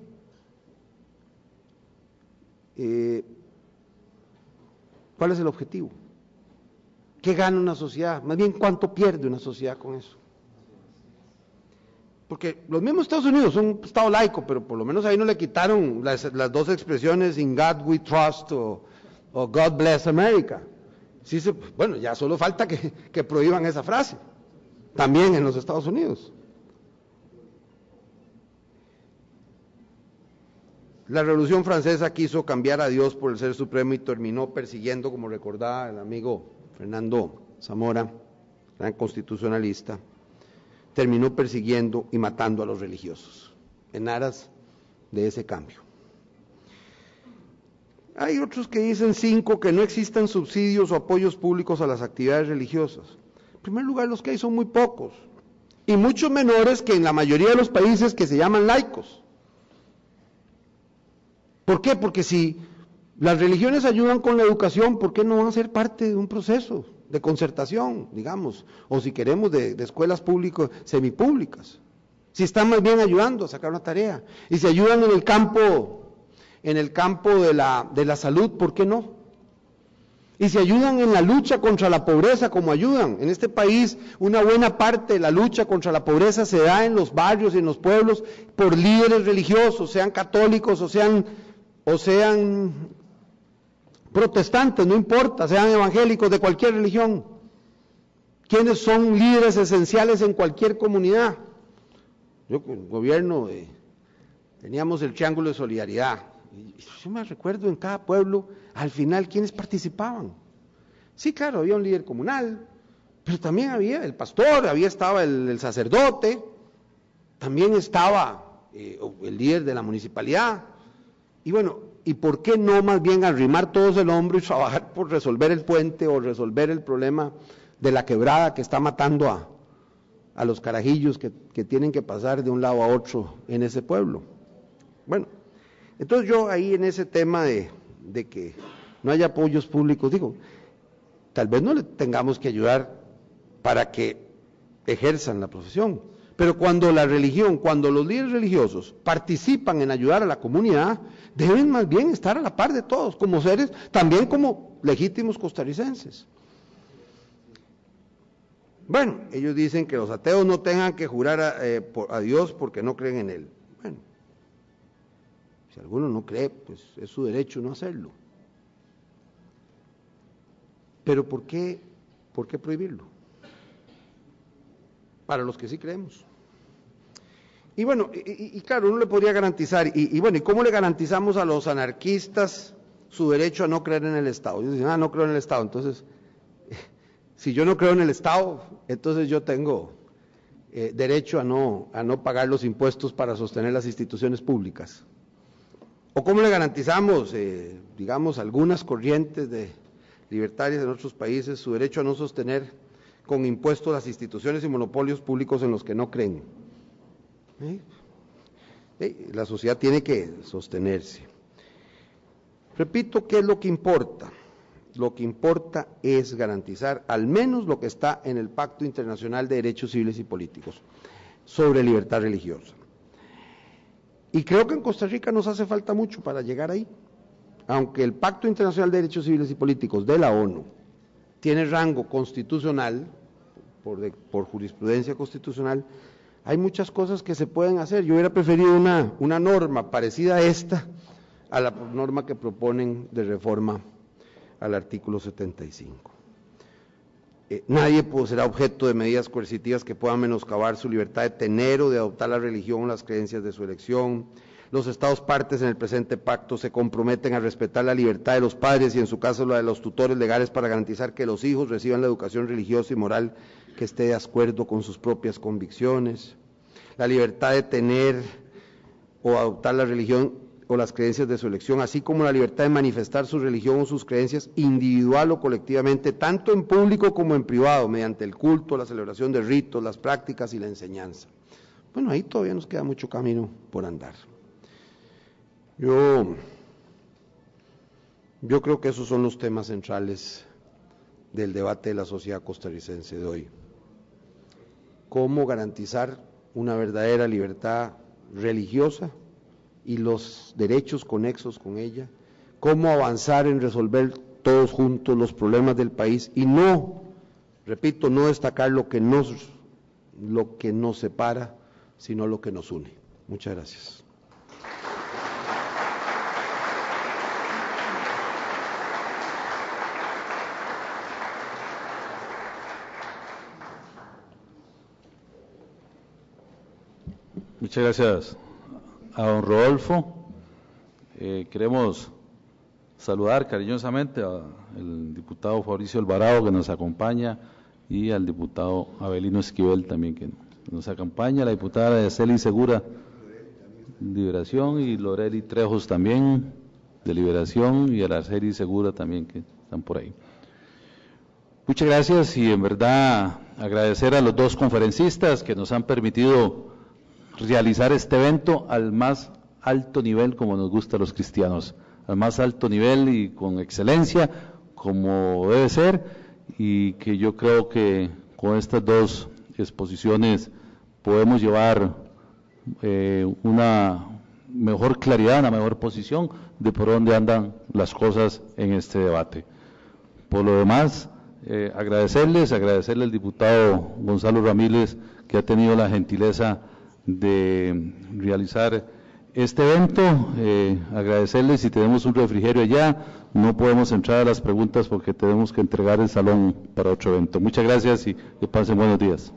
¿Cuál es el objetivo? ¿Qué gana una sociedad? Más bien, ¿cuánto pierde una sociedad con eso? Porque los mismos Estados Unidos son un estado laico, pero por lo menos ahí no le quitaron las dos expresiones "In God we trust" o "God bless America". Sí, bueno, ya solo falta que prohíban esa frase, también en los Estados Unidos. La Revolución Francesa quiso cambiar a Dios por el Ser Supremo y terminó persiguiendo, como recordaba el amigo Fernando Zamora, gran constitucionalista, terminó persiguiendo y matando a los religiosos, en aras de ese cambio. Hay otros que dicen, 5, que no existan subsidios o apoyos públicos a las actividades religiosas. En primer lugar, los que hay son muy pocos, y mucho menores que en la mayoría de los países que se llaman laicos. ¿Por qué? Porque si las religiones ayudan con la educación, ¿por qué no van a ser parte de un proceso de concertación, digamos? O si queremos de escuelas públicas, semipúblicas. Si están más bien ayudando a sacar una tarea. Y si ayudan en el campo de la salud, ¿por qué no? Y si ayudan en la lucha contra la pobreza, como ayudan. En este país, una buena parte de la lucha contra la pobreza se da en los barrios y en los pueblos por líderes religiosos, sean católicos o sean protestantes, no importa, sean evangélicos, de cualquier religión. ¿Quiénes son líderes esenciales en cualquier comunidad? Yo con el gobierno teníamos el triángulo de solidaridad. Y yo me recuerdo en cada pueblo, al final, ¿quiénes participaban? Sí, claro, había un líder comunal, pero también había el pastor, estaba el sacerdote, también estaba el líder de la municipalidad. Y bueno, ¿y por qué no más bien arrimar todos el hombro y trabajar por resolver el puente o resolver el problema de la quebrada que está matando a los carajillos que tienen que pasar de un lado a otro en ese pueblo? Bueno, entonces yo ahí en ese tema de que no haya apoyos públicos, digo, tal vez no le tengamos que ayudar para que ejerzan la profesión, pero cuando la religión, cuando los líderes religiosos participan en ayudar a la comunidad, deben más bien estar a la par de todos, como seres, también como legítimos costarricenses. Bueno, ellos dicen que los ateos no tengan que jurar a Dios porque no creen en Él. Bueno, si alguno no cree, pues es su derecho no hacerlo. Pero ¿por qué prohibirlo? Para los que sí creemos. Y bueno, y claro, uno le podría garantizar, y bueno, ¿y cómo le garantizamos a los anarquistas su derecho a no creer en el Estado? Ellos dicen, no creo en el Estado, entonces, si yo no creo en el Estado, entonces yo tengo derecho a no pagar los impuestos para sostener las instituciones públicas. ¿O cómo le garantizamos, digamos, algunas corrientes de libertarias en otros países su derecho a no sostener con impuestos las instituciones y monopolios públicos en los que no creen? La sociedad tiene que sostenerse. Repito, ¿qué es lo que importa? Lo que importa es garantizar al menos lo que está en el Pacto Internacional de Derechos Civiles y Políticos sobre libertad religiosa. Y creo que en Costa Rica nos hace falta mucho para llegar ahí. Aunque el Pacto Internacional de Derechos Civiles y Políticos de la ONU tiene rango constitucional, por jurisprudencia constitucional, hay muchas cosas que se pueden hacer. Yo hubiera preferido una norma parecida a esta, a la norma que proponen de reforma al artículo 75. Nadie será objeto de medidas coercitivas que puedan menoscabar su libertad de tener o de adoptar la religión o las creencias de su elección. Los Estados partes en el presente pacto se comprometen a respetar la libertad de los padres y en su caso la de los tutores legales para garantizar que los hijos reciban la educación religiosa y moral que esté de acuerdo con sus propias convicciones. La libertad de tener o adoptar la religión o las creencias de su elección, así como la libertad de manifestar su religión o sus creencias individual o colectivamente, tanto en público como en privado, mediante el culto, la celebración de ritos, las prácticas y la enseñanza. Bueno, ahí todavía nos queda mucho camino por andar. Yo creo que esos son los temas centrales del debate de la sociedad costarricense de hoy. ¿Cómo garantizar una verdadera libertad religiosa y los derechos conexos con ella? ¿Cómo avanzar en resolver todos juntos los problemas del país y no, repito, no destacar lo que nos separa, sino lo que nos une? Muchas gracias. Muchas gracias a don Rodolfo. Queremos saludar cariñosamente al diputado Fabricio Alvarado, que nos acompaña y al diputado Abelino Esquivel también que nos acompaña, la diputada Celi Segura, Liberación, y Loreli Trejos también, de Liberación, y Araceli Segura también que están por ahí. Muchas gracias y en verdad agradecer a los dos conferencistas que nos han permitido realizar este evento al más alto nivel, como nos gusta a los cristianos, al más alto nivel y con excelencia, como debe ser, y que yo creo que con estas dos exposiciones podemos llevar una mejor claridad, una mejor posición de por dónde andan las cosas en este debate. Por lo demás, agradecerle al diputado Gonzalo Ramírez, que ha tenido la gentileza de realizar este evento, agradecerles. Si tenemos un refrigerio allá, no podemos entrar a las preguntas porque tenemos que entregar el salón para otro evento. Muchas gracias y que pasen buenos días.